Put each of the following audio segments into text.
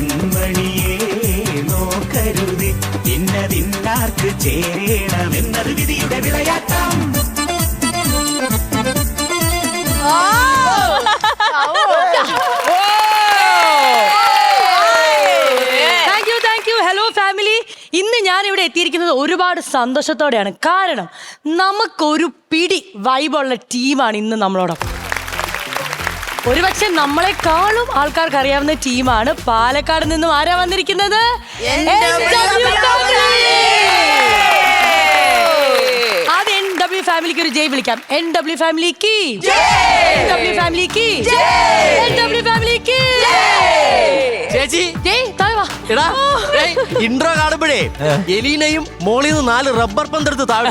പെൺമണിയെ നോക്കരുത്, ഇന്നതിന്നാർക്ക് ചേരണമെന്നത് വിധിയുടെ വിളയാട്ടം. Hello family, ഇന്ന് ഞാൻ ഇവിടെ എത്തിയിരിക്കുന്നത് ഒരുപാട് സന്തോഷത്തോടെയാണ്. കാരണം നമുക്കൊരു പിടി വൈബുള്ള ടീമാണ് ഇന്ന് നമ്മളോടൊപ്പം. ഒരുപക്ഷെ നമ്മളെക്കാളും ആൾക്കാർക്ക് അറിയാവുന്ന ടീമാണ്. പാലക്കാട് നിന്നും ആരാ വന്നിരിക്കുന്നത്? അത് NW ഫാമിലിക്ക് ഒരു ജയ് വിളിക്കാം. NW ഫാമിലിക്ക്, NW ഫാമിലിക്ക്, NW ഫാമിലിക്ക്. ചേച്ചി ഇൻട്രോ കാണുമ്പോഴേ എലീനയും മോളിന്ന് 4 റബ്ബർ പന്തെടുത്ത് താഴെ.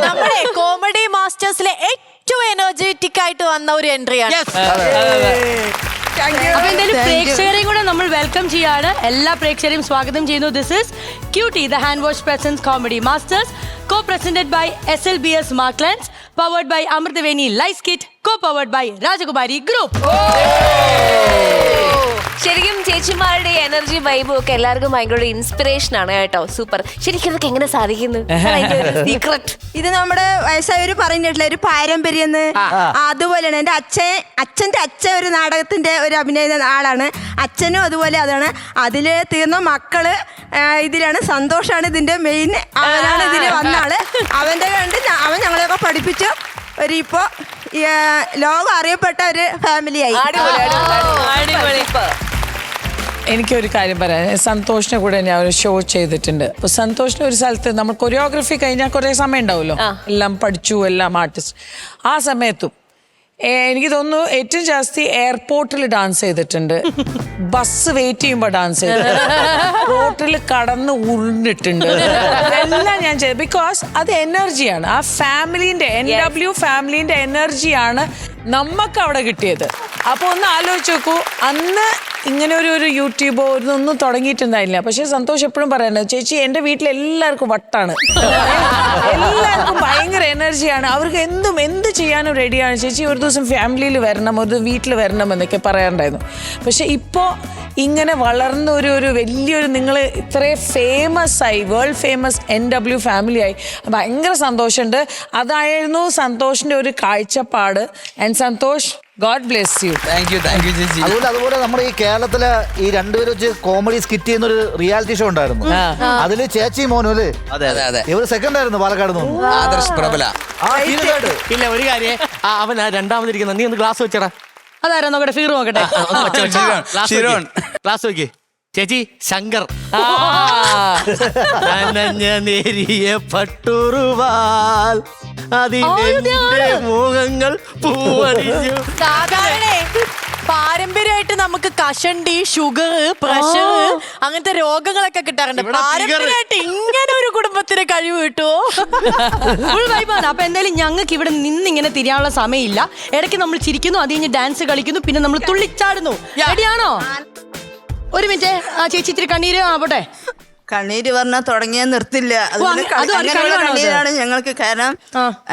നമ്മുടെ കോമഡി മാസ്റ്റേഴ്സിലെ ഏറ്റവും എനർജറ്റിക് ആയിട്ട് വന്ന ഒരു എൻട്രിയാണ്. അപ്പൊ എന്തായാലും പ്രേക്ഷകരെയും കൂടെ നമ്മൾ വെൽക്കം ചെയ്യാണ്. എല്ലാ പ്രേക്ഷകരെയും സ്വാഗതം ചെയ്യുന്നു. This is cutie the hand wash presents comedy masters, co-presented by SLBS Marklands, powered by Amrithaveni Lice Kit, co-powered by Rajakumari Group. ശരിക്കും ചേച്ചിമാരുടെ എനർജി വൈബും ഒക്കെ എല്ലാവർക്കും ഭയങ്കര ഇൻസ്പിറേഷൻ ആണ് കേട്ടോ. സൂപ്പർ. ശരിക്കും ഇതൊക്കെ എങ്ങനെ സാധിക്കുന്നു? സീക്രട്ട് ഇത് നമ്മുടെ വയസ്സായവര് പറഞ്ഞിട്ടില്ല, ഒരു പാരമ്പര്യം. അതുപോലെയാണ് എൻ്റെ അച്ഛൻ്റെ അച്ഛൻ ഒരു നാടകത്തിന്റെ ഒരു അഭിനയ ആളാണ്. അച്ഛനും അതുപോലെ അതാണ്. അതില് തീർന്ന മക്കള് ഇതിലാണ്. സന്തോഷാണ് ഇതിന്റെ മെയിൻ. അവനാണ് ഇതിൽ വന്ന ആള്. അവന്റെ കണ്ട് അവൻ ഞങ്ങളെയൊക്കെ പഠിപ്പിച്ചു. ഇപ്പോ ലോകം അറിയപ്പെട്ട ഒരു ഫാമിലിയായി. എനിക്കൊരു കാര്യം പറയാം. സന്തോഷിനെ കൂടെ ഞാൻ ഒരു ഷോ ചെയ്തിട്ടുണ്ട്. അപ്പൊ സന്തോഷിന് ഒരു സ്ഥലത്ത് നമ്മൾ കൊറിയോഗ്രഫി കഴിഞ്ഞാൽ കുറെ സമയം ഉണ്ടാവുമല്ലോ, എല്ലാം പഠിച്ചു, എല്ലാം ആർട്ടിസ്റ്റ്. ആ സമയത്തും എനിക്ക് തോന്നുന്നു ഏറ്റവും ജാസ്തി എയർപോർട്ടിൽ ഡാൻസ് ചെയ്തിട്ടുണ്ട്, ബസ് വെയിറ്റ് ചെയ്യുമ്പോൾ ഡാൻസ് ചെയ്തിട്ടുണ്ട്, റോട്ടിൽ കടന്ന് ഉരുണ്ടിട്ടുണ്ട്. അതെല്ലാം ഞാൻ ചെയ്തു. ബിക്കോസ് അത് എനർജിയാണ്. ആ ഫാമിലിന്റെ NW ഫാമിലിന്റെ എനർജിയാണ് നമുക്ക് അവിടെ കിട്ടിയത്. അപ്പൊ ഒന്ന് ആലോചിച്ച് നോക്കൂ, അന്ന് ഇങ്ങനെ ഒരു യൂട്യൂബോ ഒന്നും തുടങ്ങിയിട്ടുണ്ടായില്ല. പക്ഷെ സന്തോഷ് എപ്പോഴും പറയുന്നത്, ചേച്ചി എൻ്റെ വീട്ടിലെല്ലാവർക്കും വട്ടാണ്, എല്ലാവർക്കും ഭയങ്കര എനർജിയാണ്, അവർക്ക് എന്ത് ചെയ്യാനും റെഡിയാണ് ചേച്ചി, ഒരു ദിവസം ഫാമിലിയിൽ വരണം, ഒരു വീട്ടിൽ വരണം എന്നൊക്കെ പറയാറുണ്ടായിരുന്നു. പക്ഷെ ഇപ്പോൾ ഇങ്ങനെ വളർന്ന ഒരു വലിയൊരു, നിങ്ങൾ ഇത്രയും ഫേമസ് ആയി, വേൾഡ് ഫേമസ് NW ഫാമിലിയായി, ഭയങ്കര സന്തോഷമുണ്ട്. അതായിരുന്നു സന്തോഷിൻ്റെ ഒരു കാഴ്ചപ്പാട്. And Santhosh, god bless you. Thank you ചേച്ചി. അതുപോലെ നമ്മുടെ ഈ കേരളത്തില് ഈ രണ്ടുപേരും വെച്ച് കോമഡി സ്കിറ്റ് ചെയ്യുന്ന ഒരു റിയാലിറ്റി ഷോ ഉണ്ടായിരുന്നു. അതില് ചേച്ചി മോനും അല്ലേ? ഇവര് സെക്കൻഡ് ആയിരുന്നു പാലക്കാട് നിന്ന്. ആദർശ് പ്രബല. ഇല്ല, ഒരു കാര്യം, അവൻ രണ്ടാമതിരിക്കുന്ന, നീ ഒന്ന് ഗ്ലാസ് വെച്ചടാ. അതാരാ നോക്കട്ടെ, ഫിഗർ നോക്കട്ടെ. ഗ്ലാസ് വെക്കേ. ചേച്ചി ശങ്കർ. നേരിയ പട്ടുറുവാൽ അതിന്റെ മുഖങ്ങൾ പൂവണിഞ്ഞു. പാരമ്പര്യമായിട്ട് നമുക്ക് കഷണ്ടി, ഷുഗർ, പ്രഷർ അങ്ങനത്തെ രോഗങ്ങളൊക്കെ കിട്ടാറുണ്ട്. പാരമ്പര്യമായിട്ട് ഇങ്ങനെ ഒരു കുടുംബത്തിന് കഴിവ് കിട്ടുമോ? ഫുൾ വൈബാണ്. അപ്പൊ എന്തായാലും ഞങ്ങൾക്ക് ഇവിടെ നിന്ന് ഇങ്ങനെ തിരിയാനുള്ള സമയമില്ല. ഇടയ്ക്ക് നമ്മൾ ചിരിക്കുന്നു, അത് കഴിഞ്ഞ് ഡാൻസ് കളിക്കുന്നു, പിന്നെ നമ്മൾ തുള്ളിച്ചാടുന്നു. റെഡിയാണോ? ഒരു മിനിറ്റ് ചേച്ചി, ഇത്തിരി കണ്ണീര് ആവട്ടെ. കണ്ണീര് പറഞ്ഞാൽ തുടങ്ങിയാൽ നിർത്തില്ല. കണ്ണീരാണ് ഞങ്ങൾക്ക്. കാരണം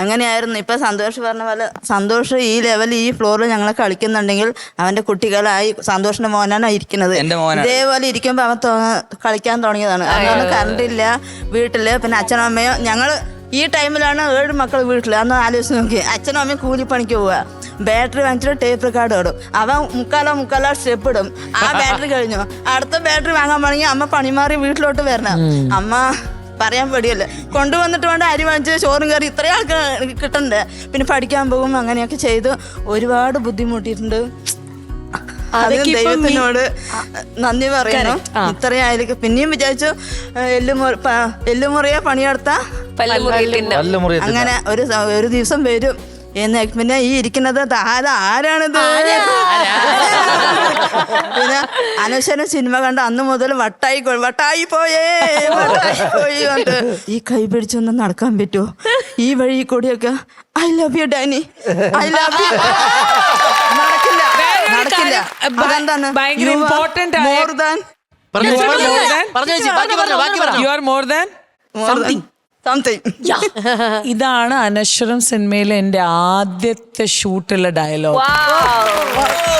അങ്ങനെയായിരുന്നു. ഇപ്പൊ സന്തോഷ് പറഞ്ഞ പോലെ, സന്തോഷ് ഈ ലെവലിൽ ഈ ഫ്ലോറിൽ ഞങ്ങളെ കളിക്കുന്നുണ്ടെങ്കിൽ അവന്റെ കുട്ടികളായി, സന്തോഷിന്റെ മോനാണ് ഇരിക്കുന്നത്. ഇതേപോലെ ഇരിക്കുമ്പോ അവൻ കളിക്കാൻ തുടങ്ങിയതാണ്. അതൊന്നും കറണ്ടില്ല വീട്ടില്. പിന്നെ അച്ഛനും അമ്മയോ, ഞങ്ങള് ഈ ടൈമിലാണ് 7 മക്കൾ വീട്ടിൽ. അന്ന് ആലോചിച്ച് നോക്കി. അച്ഛനും അമ്മയും കൂലിപ്പണിക്ക് പോവുക. ബാറ്ററി വാങ്ങിച്ചിട്ട് ടേപ്പ് റെക്കോർഡ് ഇടും. അവൻ മുക്കാലോ സ്റ്റെപ്പ് ഇടും. ആ ബാറ്ററി കഴിഞ്ഞു, അടുത്ത ബാറ്ററി വാങ്ങാൻ പണിങ്ങി അമ്മ പണിമാറി വീട്ടിലോട്ട് വരണം. അമ്മ പറയാൻ പേടിയല്ലേ, കൊണ്ടുവന്നിട്ട് വേണ്ട അരി വാങ്ങിച്ച് ചോറും കയറി ഇത്രയും ആൾക്ക് കിട്ടണ്ടേ. പിന്നെ പഠിക്കാൻ പോകും. അങ്ങനെയൊക്കെ ചെയ്ത് ഒരുപാട് ബുദ്ധിമുട്ടിയിട്ടുണ്ട്. ദൈവത്തിനോട് നന്ദി പറയുന്നു. ഇത്രയായിരിക്കും. പിന്നെയും വിചാരിച്ചു എല്ലുമുറിയെ പണിയെടുത്താ അങ്ങനെ ഒരു ദിവസം വരും എന്ന്. പിന്നെ ഈ ഇരിക്കുന്നത് ആരാണിത്? പിന്നെ അനശ്വരൻ സിനിമ കണ്ട അന്ന് മുതൽ വട്ടായി പോയി. ഈ കൈ പിടിച്ചൊന്നും നടക്കാൻ പറ്റുമോ? ഈ വഴി കൂടിയൊക്കെ I love you Dani, I love you. നടക്കില്ല. അതെന്താണ്? You are more than something. Something. ഇതാണ് അനശ്വരം സിനിമയിലെ എൻ്റെ ആദ്യത്തെ ഷൂട്ടുള്ള ഡയലോഗ്.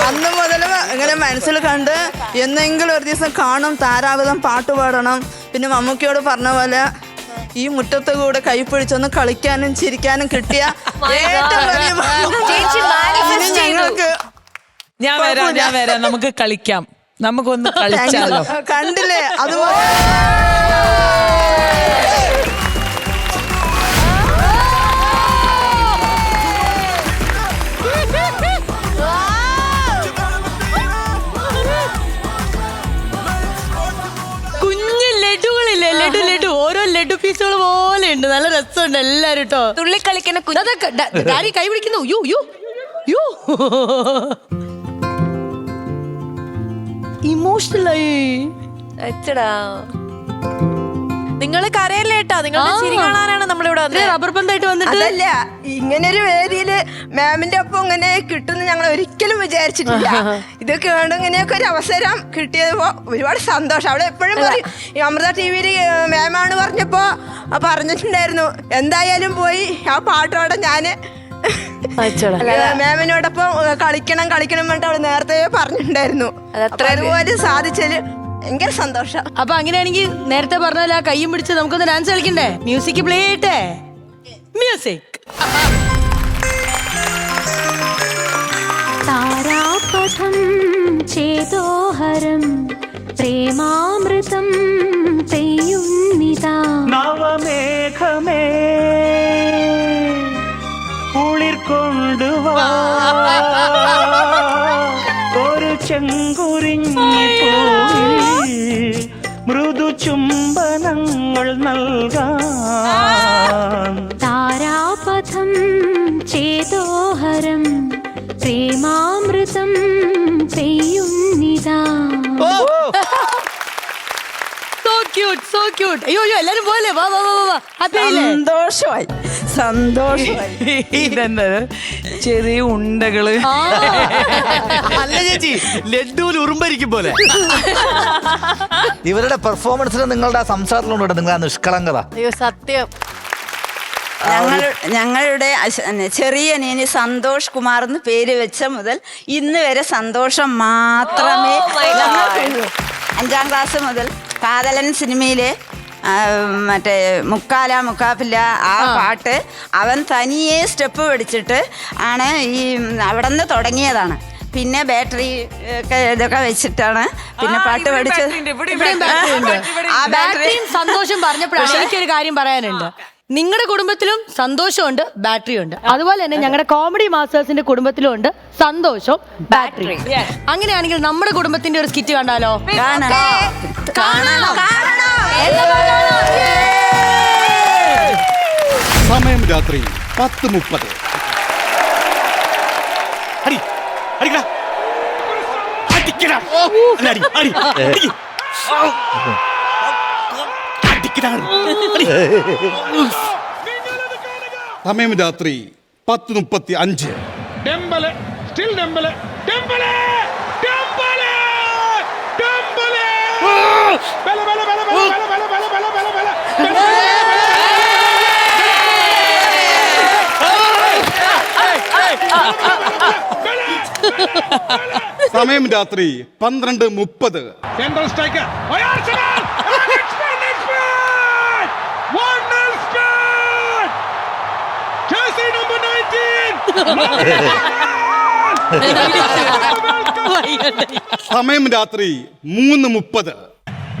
അന്ന് മുതലും ഇങ്ങനെ മനസ്സിൽ കണ്ട് എന്നെങ്കിലും ഒരു ദിവസം കാണും, താരാവിധം പാട്ട് പാടണം. പിന്നെ മമ്മൂക്കയോട് പറഞ്ഞ പോലെ ഈ മുറ്റത്ത് കൂടെ കൈ പിടിച്ചൊന്ന് കളിക്കാനും ചിരിക്കാനും കിട്ടിയ ഏറ്റവും വലിയ ഭാഗ്യം ഞങ്ങൾക്ക്. ഞാൻ വരാം, നമുക്ക് കളിക്കാം, നമുക്കൊന്ന് കളിച്ചാലോ. കണ്ടില്ലേ അതുപോലെ ലഡു ഓരോ ലഡു പീസുകൾ പോലെ ഉണ്ട്. നല്ല രസമുണ്ട് എല്ലാരും കേട്ടോ. തുള്ളിക്കളിക്കുന്ന ഡാഡി കൈ പിടിക്കുന്നു. യു യു യു ഇമോഷണലായി. അച്ചടാ നിങ്ങൾ കരയല്ലേട്ടാ, നിങ്ങളുടെ ചിരി കാണാനാണ് നമ്മളിവിടെ വന്നത്. റബ്ബർ പന്തായിട്ട് വന്നിട്ട് അതല്ല, ഇങ്ങനൊരു വേദിയില് മാമിന്റെ ഒപ്പം ഇങ്ങനെ കിട്ടുമെന്ന് ഞങ്ങൾ ഒരിക്കലും വിചാരിച്ചിട്ടില്ല. ഇതൊക്കെ വേണ്ട ഇങ്ങനെയൊക്കെ ഒരു അവസരം കിട്ടിയപ്പോ ഒരുപാട് സന്തോഷം. അവിടെ എപ്പോഴും പറയും, ഈ അമൃത ടിവിയില് മാമാണ് പറഞ്ഞപ്പോ പറഞ്ഞിട്ടുണ്ടായിരുന്നു എന്തായാലും പോയി ആ പാട്ടോടെ ഞാന് മാമിനോടൊപ്പം കളിക്കണം പറഞ്ഞിട്ട് അവിടെ നേരത്തെ പറഞ്ഞിട്ടുണ്ടായിരുന്നു. അതുപോലെ സാധിച്ചതില് ഭയങ്കര സന്തോഷം. അപ്പൊ അങ്ങനെയാണെങ്കിൽ നേരത്തെ പറഞ്ഞാൽ ആ കയ്യും പിടിച്ച് നമുക്കൊന്ന് ഡാൻസ് കളിക്കണ്ടേ? മ്യൂസിക് പ്ലേ ചെയ്യട്ടെ. മ്യൂസിക്. താരാപഥം ചേതോഹരം പ്രേമാമൃതം പെയ്യുന്നിതാ. നവമേഘമേ കുളിർ കൊണ്ടുവാ ഒരു ചെങ്കുറിഞ്ഞി പൂവിൽ മൃദു ചുംബനങ്ങൾ നൽകാൻ. താരാപഥം ചേതോഹരം പ്രേമാമൃതം പെയ്യുന്നിതാ. So cute, so cute. അയ്യോ എല്ലാരും പോലെ വാ വാ വാ വാ. സന്തോഷമായി. ഇതെന്താ ചെറിയ ഉണ്ടകള്. അല്ല ചേച്ചി, ലഡുവിൽ ഉറുമ്പരിക്കും പോലെ. ഇവരുടെ പെർഫോമൻസിൽ നിങ്ങളുടെ ആ സംസാരത്തിലുണ്ട് നിങ്ങളുടെ ആ നിഷ്കളങ്കത. അയ്യോ സത്യം. ഞങ്ങളുടെ ചെറിയ അനിയന് സന്തോഷ് കുമാർ എന്ന് പേര് വെച്ച മുതൽ ഇന്ന് വരെ സന്തോഷം മാത്രമേ ഞങ്ങൾക്കുള്ളൂ. 5ാം ക്ലാസ് മുതൽ കാതലൻ സിനിമയിലെ മറ്റേ മുക്കാല മുക്കാപ്പില്ല ആ പാട്ട് അവൻ തനിയെ സ്റ്റെപ്പ് പഠിച്ചിട്ട് ആണ് ഈ അവിടെ നിന്ന് തുടങ്ങിയതാണ്. പിന്നെ ബാറ്ററി ഒക്കെ ഇതൊക്കെ വെച്ചിട്ടാണ് പിന്നെ പാട്ട് പഠിച്ചത്. ആ ബാറ്ററിയും സന്തോഷം പറഞ്ഞപ്പോഴാണ് എനിക്കൊരു കാര്യം പറയാനുണ്ട്. നിങ്ങളുടെ കുടുംബത്തിലും സന്തോഷമുണ്ട്, ബാറ്ററി ഉണ്ട്. അതുപോലെ തന്നെ ഞങ്ങളുടെ കോമഡി മാസ്റ്റേഴ്സിന്റെ കുടുംബത്തിലും ഉണ്ട് സന്തോഷവും ബാറ്ററി. അങ്ങനെയാണെങ്കിൽ നമ്മുടെ കുടുംബത്തിന്റെ ഒരു സ്കിറ്റ് കണ്ടാലോ? സമയം രാത്രി 10:30. സമയം രാത്രി 10:35. Dembele still Dembele Dembele Dembele Dembele ബല ബല ബല ബല ബല ബല ബല ബല ബല സമയം രാത്രി 12:30. സെൻട്രൽ സ്ട്രൈക്കർ സമയം രാത്രി 3:30.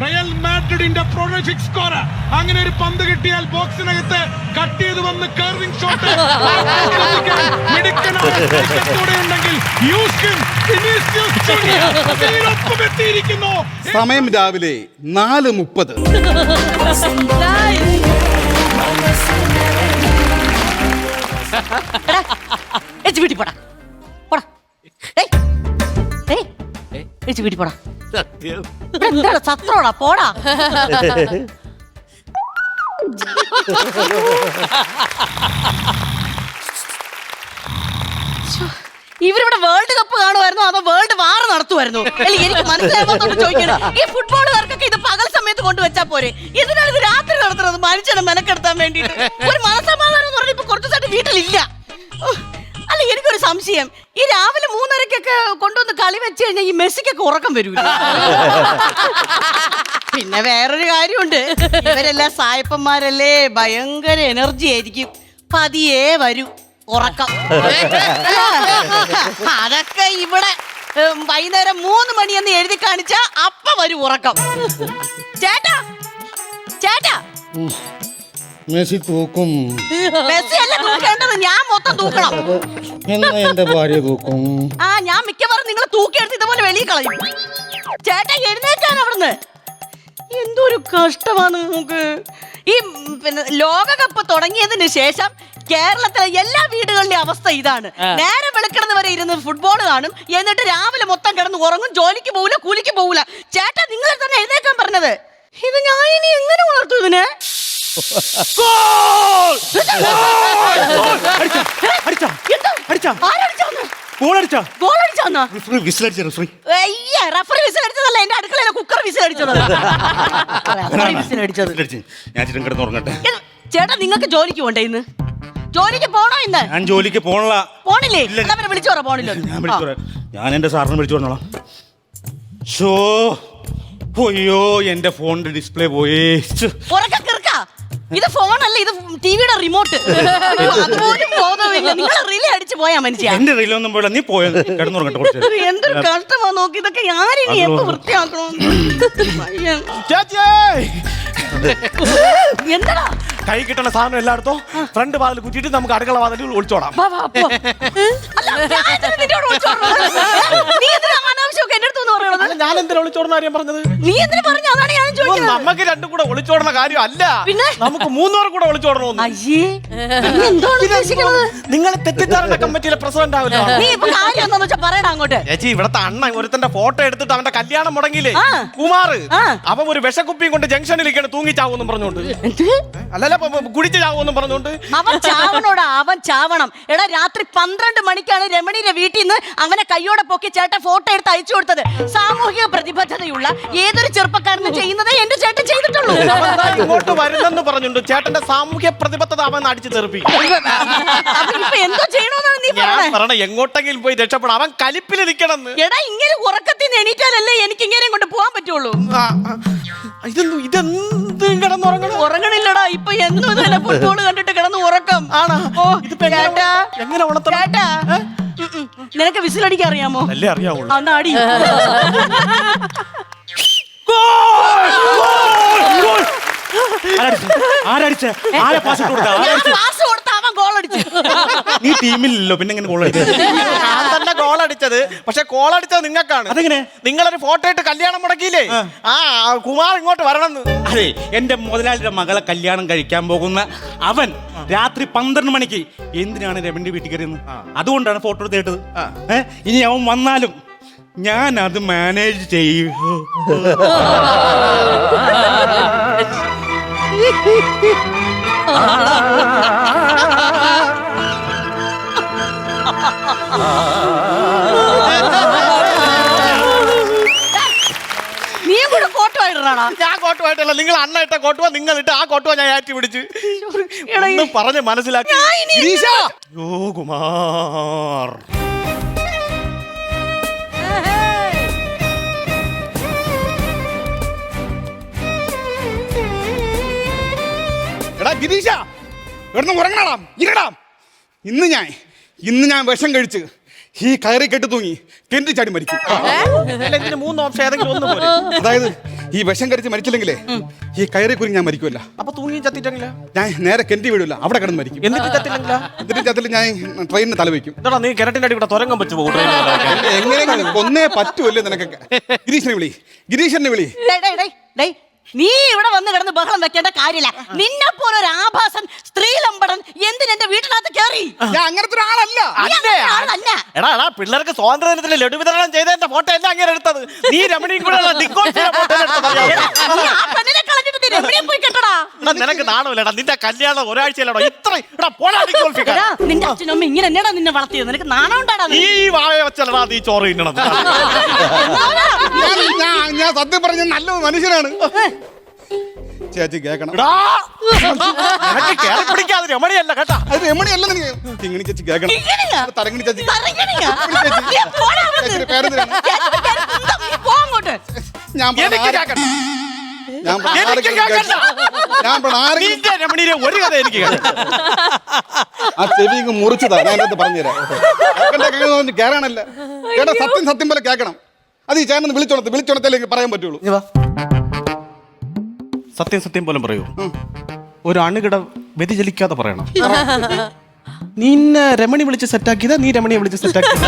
റയൽ മാഡ്രിഡിന്റെ പ്രൊഡക്റ്റ് സ്കോറർ അങ്ങനെ ഒരു പന്ത് കിട്ടിയാൽ ബോക്സിനകത്ത് കട്ട് ചെയ്ത് വന്ന് കർവിംഗ് ഷോട്ട് ഉണ്ടെങ്കിൽ സമയം രാവിലെ 4:30. വീട്ടിൽ പോടാ പോടാ. വീട്ടിൽ പോടാ. എന്താണ് സത്രോടാ പോടാ. ഇവരിവിടെ വേൾഡ് കപ്പ് കാണുമായിരുന്നോ അതോ വേൾഡ് വാർ നടത്തുമായിരുന്നു? എനിക്ക് മനസ്സിലാവാത്തോണ്ട് ചോദിക്കണം. ഈ ഫുട്ബോളുകാർക്കൊക്കെ ഇത് പകൽ സമയത്ത് എടുത്ത് കൊണ്ടുവച്ചാ പോരെ? എന്തിനാണ് ഇത് രാത്രി നടത്തുന്നത്? മനുഷ്യനെ മെനക്കെടുത്താൻ വേണ്ടിട്ട് ഒരു മനസമാധാനം എന്ന് പറഞ്ഞാൽ ഇപ്പൊ കുറച്ചു ദിവസമായിട്ട് വീട്ടിലില്ല. അല്ല, എനിക്കൊരു സംശയം, ഈ രാവിലെ 3:30-ക്കൊക്കെ കൊണ്ടുവന്ന് കളി വെച്ച് കഴിഞ്ഞാൽ ഈ മെസ്സിക്കൊക്കെ ഉറക്കം വരൂല? പിന്നെ വേറൊരു കാര്യമുണ്ട്, ഇവരെല്ലാം സായപ്പന്മാരല്ലേ, ഭയങ്കര എനർജി ആയിരിക്കും, പതിയേ വരൂ ഉറക്കം. അതൊക്കെ ഇവിടെ വൈകുന്നേരം 3 മണിയെന്ന് എഴുതി കാണിച്ച അപ്പ വരൂ ഉറക്കം. ചേട്ടാ ചേട്ടാ, മെസ്സി തൂക്കും. മെസ്സി അല്ല തൂക്കേണ്ടത്, ഞാൻ മൊത്തം തൂക്കണം. എന്നാ എന്റെ ഭാര്യ തൂക്കും. ഞാൻ മിക്കവാറും നിങ്ങൾ തൂക്കിയെടുത്ത് ഇതുപോലെ വെളിയിൽ കളയും. ചേട്ടാ എഴുന്നേക്കാൻ അവിടുന്ന്. എന്തൊരു കഷ്ടമാണ് നമുക്ക്. ഈ പിന്നെ ലോകകപ്പ് തുടങ്ങിയതിന് ശേഷം കേരളത്തിലെ എല്ലാ വീടുകളിലെയും അവസ്ഥ ഇതാണ്. നേരെ വെളുക്കിടന്ന് വരെ ഇരുന്ന് ഫുട്ബോൾ കാണും, എന്നിട്ട് രാവിലെ മൊത്തം കിടന്ന് ഉറങ്ങും, ജോലിക്ക് പോവില്ല, കൂലിക്ക് പോവില്ല. ചേട്ടാ നിങ്ങൾ തന്നെ എഴുന്നേക്കാൻ പറഞ്ഞത്. ഇത് ഞാൻ ഇനി എങ്ങനെ ഉണർത്തും ഇതിനെ? റഫറി വിസിൽ അടിച്ചതല്ല, എന്റെ അടുക്കളയിലെ കുക്കർ വിസിൽ അടിച്ചത്. ചേട്ടാ നിങ്ങൾക്ക് ജോലിക്ക് പോണ്ടേ ഇന്ന്? ജോലിക്ക് പോണോ ഇന്ന്? ഞാൻ ജോലിക്ക് പോണില്ല. പോണില്ലേ? വിളിച്ചോറ പോണില്ലോ. ഞാൻ എന്റെ സാറിനെ വിളിച്ചു പറഞ്ഞോളാം. അയ്യോ, എന്റെ ഫോണിന്റെ ഡിസ്പ്ലേ പോയി. ഇത് ഫോണല്ല, ഇത് ടിവിയുടെ റിമോട്ട്. അതുപോലും ബോധമില്ല. നിങ്ങൾ റിലേ അടിച്ചു പോയാ മനുഷ്യ. എന്റെ റിലേ ഒന്നും പോയില്ല, നീ പോയ കിടന്നുറങ്ങട്ടെ. എന്തൊരു കഷ്ടമാ നോക്കി. ഇതൊക്കെ ആരെയും എപ്പോ വൃത്തിയാക്കണോ? എന്താ കൈ കിട്ടുന്ന സാധനം എല്ലായിടത്തും ഫ്രണ്ട് വാതിൽ കുറ്റിട്ട് നമുക്ക് അടുക്കള വാതിൽ ഒളിച്ചോടാം. ഞാൻ എന്തിനാ ഒളിച്ചോടുന്ന കാര്യം പറഞ്ഞത്? നീ എന്തിനാ പറഞ്ഞ? അതാണ് ഞാൻ ചോദിക്കുന്നത്. നമുക്ക് രണ്ടും കൂടെ ഒളിച്ചോടുന്ന കാര്യം അല്ല, നമുക്ക് 3 പേർ കൂടെ ഒളിച്ചോടണമെന്ന്. നിങ്ങൾ തെറ്റിദ്ധാരണ കമ്മിറ്റിയിലെ പ്രസിഡന്റ് ആവില്ല. ചേച്ചി, ഇവിടത്തെ അണ്ണൻ ഒരുത്തന്റെ ഫോട്ടോ എടുത്തിട്ട് അവന്റെ കല്യാണം മുടങ്ങിയില്ലേ കുമാർ, അവൻ ഒരു വിഷക്കുപ്പിയും കൊണ്ട് ജംഗ്ഷനിലേക്കാണ് തൂങ്ങിച്ചാവെന്നും പറഞ്ഞോണ്ട്. അല്ലല്ല, കുടിച്ചു ചാവെന്നും പറഞ്ഞോണ്ട്. അവൻ ചാവണോടാ, അവൻ ചാവണം. എടാ, രാത്രി 12 മണിക്കാണ് രമണിയുടെ വീട്ടിൽ നിന്ന് അവനെ കയ്യോടെ പൊക്കി ചേട്ടൻ ഫോട്ടോ എടുത്ത് അയച്ചു കൊടുത്തത്. സാമൂഹിക പ്രതിബദ്ധതയുള്ള ഏതൊരു ചെറുപ്പക്കാരനും ചെയ്യുന്നതേ എന്റെ ചേട്ടൻ ചെയ്തിട്ടുള്ളൂ. ഇങ്ങോട്ട് വരുന്നെന്ന് പറഞ്ഞുണ്ട്. ചേട്ടന്റെ സാമൂഹ്യ പ്രതിബദ്ധത അവൻ അടിച്ചു തെറിപ്പിക്കും. എന്തോ ചെയ്യണോന്നാണ് നീ പറഞ്ഞത്? എങ്ങോട്ടെങ്കിലും പോയി രക്ഷപ്പെടാം, അവൻ കലിപ്പിൽ നിൽക്കണം. എടാ, ഇങ്ങനെ ഉറക്കത്തിൽ നിന്ന് എണീറ്റാലല്ലേ എനിക്ക് ഇങ്ങനെ കൊണ്ട് പോകാൻ പറ്റുള്ളൂ. ഇതെന്ത് കിടന്നുറങ്ങണം? ഉറങ്ങണില്ലടാ, ഇപ്പൊ എന്നും തന്നെ ഫുട്ബോൾ കണ്ടിട്ട് കിടന്ന് ഉറക്കം ആണോ? എങ്ങനെ ഉണർത്തണം? നിനക്ക് വിസിലടിക്കാൻ അറിയാമോ? അല്ലേ അറിയാവുള്ളൂ. അടി. നീ ടീമിലല്ലോ, പിന്നെ എങ്ങനെ ഗോൾ അടിച്ചത്? ഞാൻ തന്നെ ഗോൾ അടിച്ചത്, പക്ഷെ ഗോൾ അടിച്ചത് നിങ്ങൾക്കാണ്. അതെങ്ങനെ? നിങ്ങളൊരു ഫോട്ടോ ഇട്ട് കല്യാണം മുടക്കിയില്ലേ? കുമാർ ഇങ്ങോട്ട് വരണമെന്ന്. അതെ, എന്റെ മുതലാളിയുടെ മകളെ കല്യാണം കഴിക്കാൻ പോകുന്ന അവൻ രാത്രി 12 മണിക്ക് എന്തിനാണ് രമണിന്റെ വീട്ടിൽ കയറിയെന്ന്? അതുകൊണ്ടാണ് ഫോട്ടോ എടുത്ത് കേട്ടത്. ഇനി അവൻ വന്നാലും ഞാൻ അത് മാനേജ് ചെയ്യൂ. നീ കൂടെ കോട്ടോ ഇടണോ? ഞാൻ കോട്ടുമായിട്ടല്ല, നിങ്ങൾ അണ്ണ ഇട്ട കോട്ടുവാ, നിങ്ങൾ ഇട്ട് ആ കോട്ടുവാ ഞാൻ ആറ്റി പിടിച്ച് പറഞ്ഞ് മനസ്സിലാക്കി. കുമാർ, എടാ ഗിരീഷ, ഇവിടുന്ന് ഉറങ്ങണം, ഇരടാം. ഇന്ന് ഞാൻ വിഷം കഴിച്ച് ഈ കയറി കെട്ടി തൂങ്ങി കെന്റി ചാടി മരിക്കും. 3 ഓപ്ഷൻ ഏതെങ്കിലും ഒന്ന് പോലെ. അതായത് ഈ വിഷം കഴിച്ച് മരിച്ചില്ലെങ്കിലേ ഈ കയറി കുരുങ്ങി ഞാൻ മരിക്കുമല്ല. അപ്പൊ തൂങ്ങി ചത്തിട്ടെങ്കില ഞാൻ നേരെ കെന്റി വീടില്ല, അവിടെ കിടന്ന് മരിക്കും. എന്നിട്ട് ചത്തില്ലെങ്കില? എന്നിട്ട് ചത്തില് ഞാൻ ട്രെയിനിന് തല വയ്ക്കും. എന്താ നീ കിണറ്റിന്റെ അടി ഇവിടെ തുരങ്കം വെച്ച് പോകും? എങ്ങനെയെങ്കിലും കൊന്നേ പറ്റുമല്ലേ നിനക്കൊക്കെ? ഗിരീഷനെ വിളി. നീ ഇവിടെ വന്ന് കിടന്ന് ബഹളം വെക്കേണ്ട കാര്യമില്ല. നിന്നെ പോലെ ഒരു ആഭാസൻ സ്ത്രീലമ്പടൻ എന്തിനെന്റെ വീട്ടിനകത്ത് കയറി? ഞാൻ അങ്ങനത്തെ ഒരാളല്ല. എടാ, പിള്ളേർക്ക് സ്വാതന്ത്ര്യദിനത്തിൽ ലഡു വിതരണം ചെയ്തതിന്റെ ഫോട്ടോ എല്ലാം അങ്ങനെ എടുത്തത്. നീ രമണിയും കൂടെ നിനക്ക് നാണമില്ലടാ. നിന്റെ കല്യാണം ഒരാഴ്ചയിലോ ഇത്ര നിന്റെ അച്ഛനമ്മ ഇങ്ങനെ തന്നെയാ നിന്നെ വളർത്തിയത്. നിനക്ക് നാണം ഉണ്ടാടാ? ഈ വാഴ വെച്ചല്ലടാ നീ ചോറ് തിന്നണത്. ഞാൻ സത്യം പറഞ്ഞ നല്ലൊരു മനുഷ്യനാണ്. ചേച്ചി കേക്കണം. എടാ, നിനക്ക് കേറി പിടിക്കാതെ രമണിയല്ല കേട്ടാ. അത് രമണിയല്ല, കിങ്ങിണി ചേച്ചി കേക്കണം. തരങ്ങിണി ചേച്ചി. ചേച്ചിയുടെ പേരെന്തിനാണ്? ഞാൻ പറഞ്ഞ എനിക്ക് കേക്കണ്ട. ഞാൻ പറഞ്ഞ എനിക്ക് ആരെങ്കിലും കേക്കണ്ട. ഞാൻ പറഞ്ഞ ആരെങ്കിലും നിന്റെ രമണിയിലെ ഒരു കഥ എനിക്ക് കേൾക്കണം. ആ ചെവി ഇങ്ങ് മുറിച്ചതാ. ഞാൻ അത് പറഞ്ഞുതരാം. കേറാനല്ല കേട്ടാ, സത്യം പോലെ കേക്കണം. അത് ഈ ചേട്ടൻ വിളിച്ചോണത്തേക്ക് പറയാൻ പറ്റുള്ളൂ. സത്യം പോലെ പറയൂ. ഒരു അണുകിട വ്യതിചലിക്കാതെ പറയണം. നിന്നെ രമണി വിളിച്ച് സെറ്റാക്കിയതാ, നീ രമണിയെ വിളിച്ച് സെറ്റാക്കിയതാ?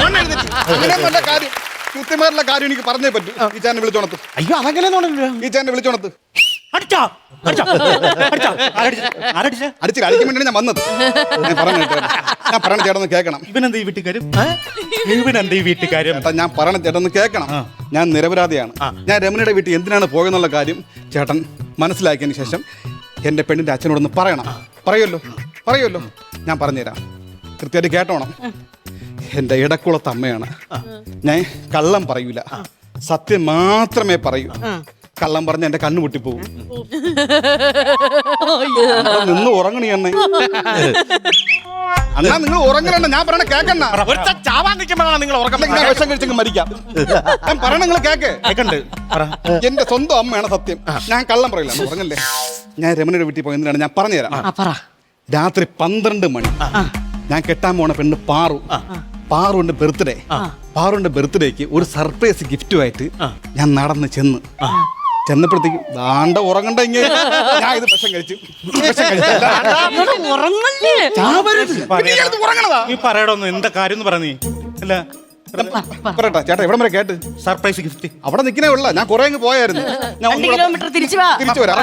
അങ്ങനെയൊന്നുമല്ല കാര്യം. കൃത്യമായിട്ടുള്ള കാര്യം എനിക്ക് പറഞ്ഞേ പറ്റൂ. ഈ ചാനൽ വിളിച്ചോണത്ത്. അയ്യോ, അതങ്ങനെ ഈ ചാനൽ വിളിച്ചോണത്ത്. അടിച്ചില്ല. അടിക്കാൻ വേണ്ടിയാണ് ഞാൻ വന്നത്. ഞാൻ പറയണ ചേട്ടന്ന് കേൾക്കണം. ഇവനെന്താ ഈ വീട്ടുകാരും? ചേട്ടാ, ഞാൻ പറയണ ചേട്ടന്ന് കേൾക്കണം. ഞാൻ നിരപരാധിയാണ്. ഞാൻ രമണിയുടെ വീട്ടിൽ എന്തിനാണ് പോയെന്നുള്ള കാര്യം ചേട്ടൻ മനസ്സിലാക്കിയതിന് ശേഷം എൻ്റെ പെണ്ണിൻ്റെ അച്ഛനോടൊന്ന് പറയണം. പറയുമല്ലോ. ഞാൻ പറഞ്ഞുതരാം. കൃത്യമായിട്ട് കേട്ടോണം. എൻ്റെ ഇടക്കുളത്ത് അമ്മയാണ്. ഞാൻ കള്ളം പറയൂല, സത്യം മാത്രമേ പറയൂ. കള്ളം പറഞ്ഞ എന്റെ കണ്ണു പൊട്ടിപ്പോവും. നിന്ന് ഉറങ്ങണി അണ്ണ. അണ്ണാ, നിങ്ങൾ ഉറങ്ങണ. ഞാൻ പറയണ കേക്കണ്ട. നിങ്ങൾ ഞാൻ വിഷം കഴിച്ചെങ്കിൽ മരിക്കാം. ഞാൻ പറയണ നിങ്ങൾ കേക്കണ്ട്. എന്റെ സ്വന്തം അമ്മയാണ് സത്യം. ഞാൻ കള്ളം പറയില്ല. ഉറങ്ങല്ലേ. ഞാൻ രമണിയുടെ വീട്ടിൽ പോയി എന്തിനാണ് ഞാൻ പറഞ്ഞുതരാം. രാത്രി 12 മണി ഞാൻ കെട്ടാൻ പോണ പെണ്ണ് പാറുവിന്റെ ബർത്ത്ഡേ. പാറുവിന്റെ ബർത്ത്ഡേക്ക് ഒരു സർപ്രൈസ് ഗിഫ്റ്റുമായിട്ട് ഞാൻ നടന്ന് ചെന്നപ്പോഴത്തേക്ക് ദാണ്ട ഉറങ്ങണ്ട. ഇങ്ങനെ ഞാൻ ഇത് വിഷം കഴിച്ചു. പറയടൊന്നും എന്താ കാര്യം പറഞ്ഞേ? അല്ല പറയട്ടാ ചേട്ടാ, എവിടെ വരെ കേട്ട്? സർപ്രൈസ് ഗിഫ്റ്റ് അവിടെ നിൽക്കണേ ഉള്ള. ഞാൻ കുറെ അങ്ങ് പോയായിരുന്നു. ഞാൻ തിരിച്ചു വരാം ചേട്ടാ.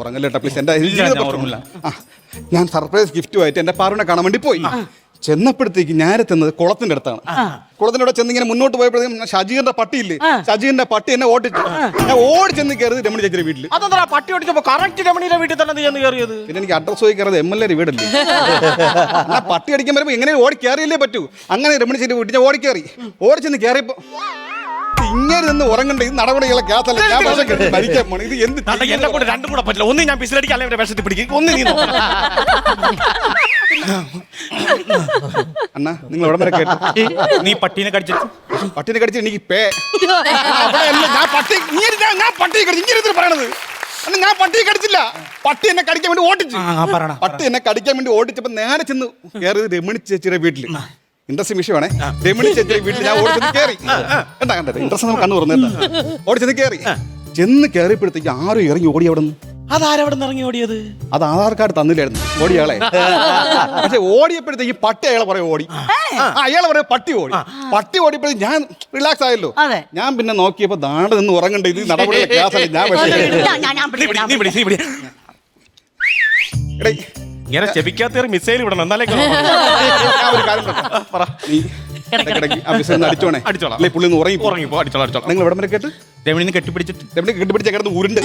ഉറങ്ങല്ല കേട്ടാ പ്ലീസ്. എന്റെ ഞാൻ സർപ്രൈസ് ഗിഫ്റ്റുമായിട്ട് എന്റെ പാറുവിനെ കാണാൻ വേണ്ടി പോയി. ചെന്നപ്പോഴത്തേക്ക് ഞാൻ എത്തുന്നത് കുളത്തിന്റെ അടുത്താണ്. കുളത്തിന്റെ അവിടെ ചെന്നിങ്ങനെ മുന്നോട്ട് പോയപ്പോഴത്തേക്കും ഷജീറിന്റെ പട്ടിയില്ലേ, ഷജീറിന്റെ പട്ടി എന്നെ ഓടിച്ചു. ഞാൻ ഓടി ചെന്ന് കയറിയത് രമണി ചേച്ചിയുടെ വീട്ടിൽ. അതെന്താ പട്ടി ഓടിച്ചപ്പോ കറക്റ്റ് രമണിയുടെ വീട്ടിൽ തന്നെ ചെന്ന് കയറിയത്? പിന്നെ എനിക്ക് അഡ്രസ് പോയി കയറിയത് MLA വീടല്ലേ. ഞാൻ പട്ടി അടിക്കാൻ വരുമ്പോ എങ്ങനെ ഓടി കയറിയല്ലേ പറ്റൂ. അങ്ങനെ രമണി ചേച്ചിയുടെ വീട്ടിൽ ഞാൻ ഓടിക്കേറി. ഓടിച്ചെന്ന് കയറിയപ്പോ ഇങ്ങനെ നിന്ന് ഉറങ്ങണ്ട. ഇത് നടപടികളെ ഗ്യാസല്ല. ഞാൻ ഭരിക്കാൻ പോണേ. ഇത് എന്ത് എന്നെ കൂടെ രണ്ടും കൂടെ പറ്റില്ല. ഒന്ന് ഞാൻ പിസിലടിക്കാൻ അല്ലെങ്കിൽ വിഷത്തിൽ പിടിക്കും. ഒന്ന് നീ അണ്ണാ, നിങ്ങൾ എവിടെ വരെ കേട്ടു? നീ പട്ടീനെ കടിച്ചു എനിക്ക് ഞാൻ പട്ടിയെ കടിച്ചു. ഇങ്ങനെ പറയണത് ഞാൻ പട്ടിയെ കടിച്ചില്ല. പട്ടി എന്നെ കടിക്കാൻ വേണ്ടി ഓടിച്ചു. ഓടിച്ചപ്പോ നേരെ ചെന്ന് കയറിയത് രമണി ചേച്ചിയുടെ വീട്ടില്. ഇൻട്രസ്റ്റിംഗ് വിഷയമാണേ. രമണി ചേച്ചിയുടെ വീട്ടിൽ ഞാൻ ഓടിച്ചെന്ന് കയറി. കണ്ടത് ഇൻട്രസ്റ്റ് നമുക്ക് കണ്ണു തുറന്നേട്ടാ. ഓടിച്ചെന്ന് കയറി. കയറിയപ്പോഴത്തേക്ക് ആരും ഇറങ്ങി ഓടി അവിടെ നിന്ന്. അതാരവിടെ നിന്ന് ഇറങ്ങി ഓടിയത്? അത് ആധാർ കാർഡ് തന്നില്ലായിരുന്നു ഓടിയാളെ. പക്ഷെ ഓടിയപ്പോഴത്തേക്ക് പട്ടി അയാളെ പറയാ ഓടി. അയാളെ പറയാ പട്ടി ഓടിയപ്പോഴത്തേക്ക് ഞാൻ റിലാക്സ് ആയല്ലോ. ഞാൻ പിന്നെ നോക്കിയപ്പോ ദാണ്ട് നിന്ന് ഉറങ്ങണ്ട. ഇത് നടപടിയുള്ള ക്ലാസ്സല്ല. ഞാൻ ഇങ്ങനെ ചെവിക്കാത്ത മിസൈൽ വിടണം. എന്നാലേ ഒരു കാര്യം പറ. നീ അടിച്ചോണേ. അടിച്ചോളാം. പുള്ളി ഉറങ്ങിപ്പോ. അടിച്ചോളാം. നിങ്ങൾ എവിടെ വരെ കേട്ട്? രമണി കെട്ടിപ്പിടിച്ചിട്ട് കെട്ടിപ്പിടിച്ച കിടന്ന് ഉരുണ്ട്.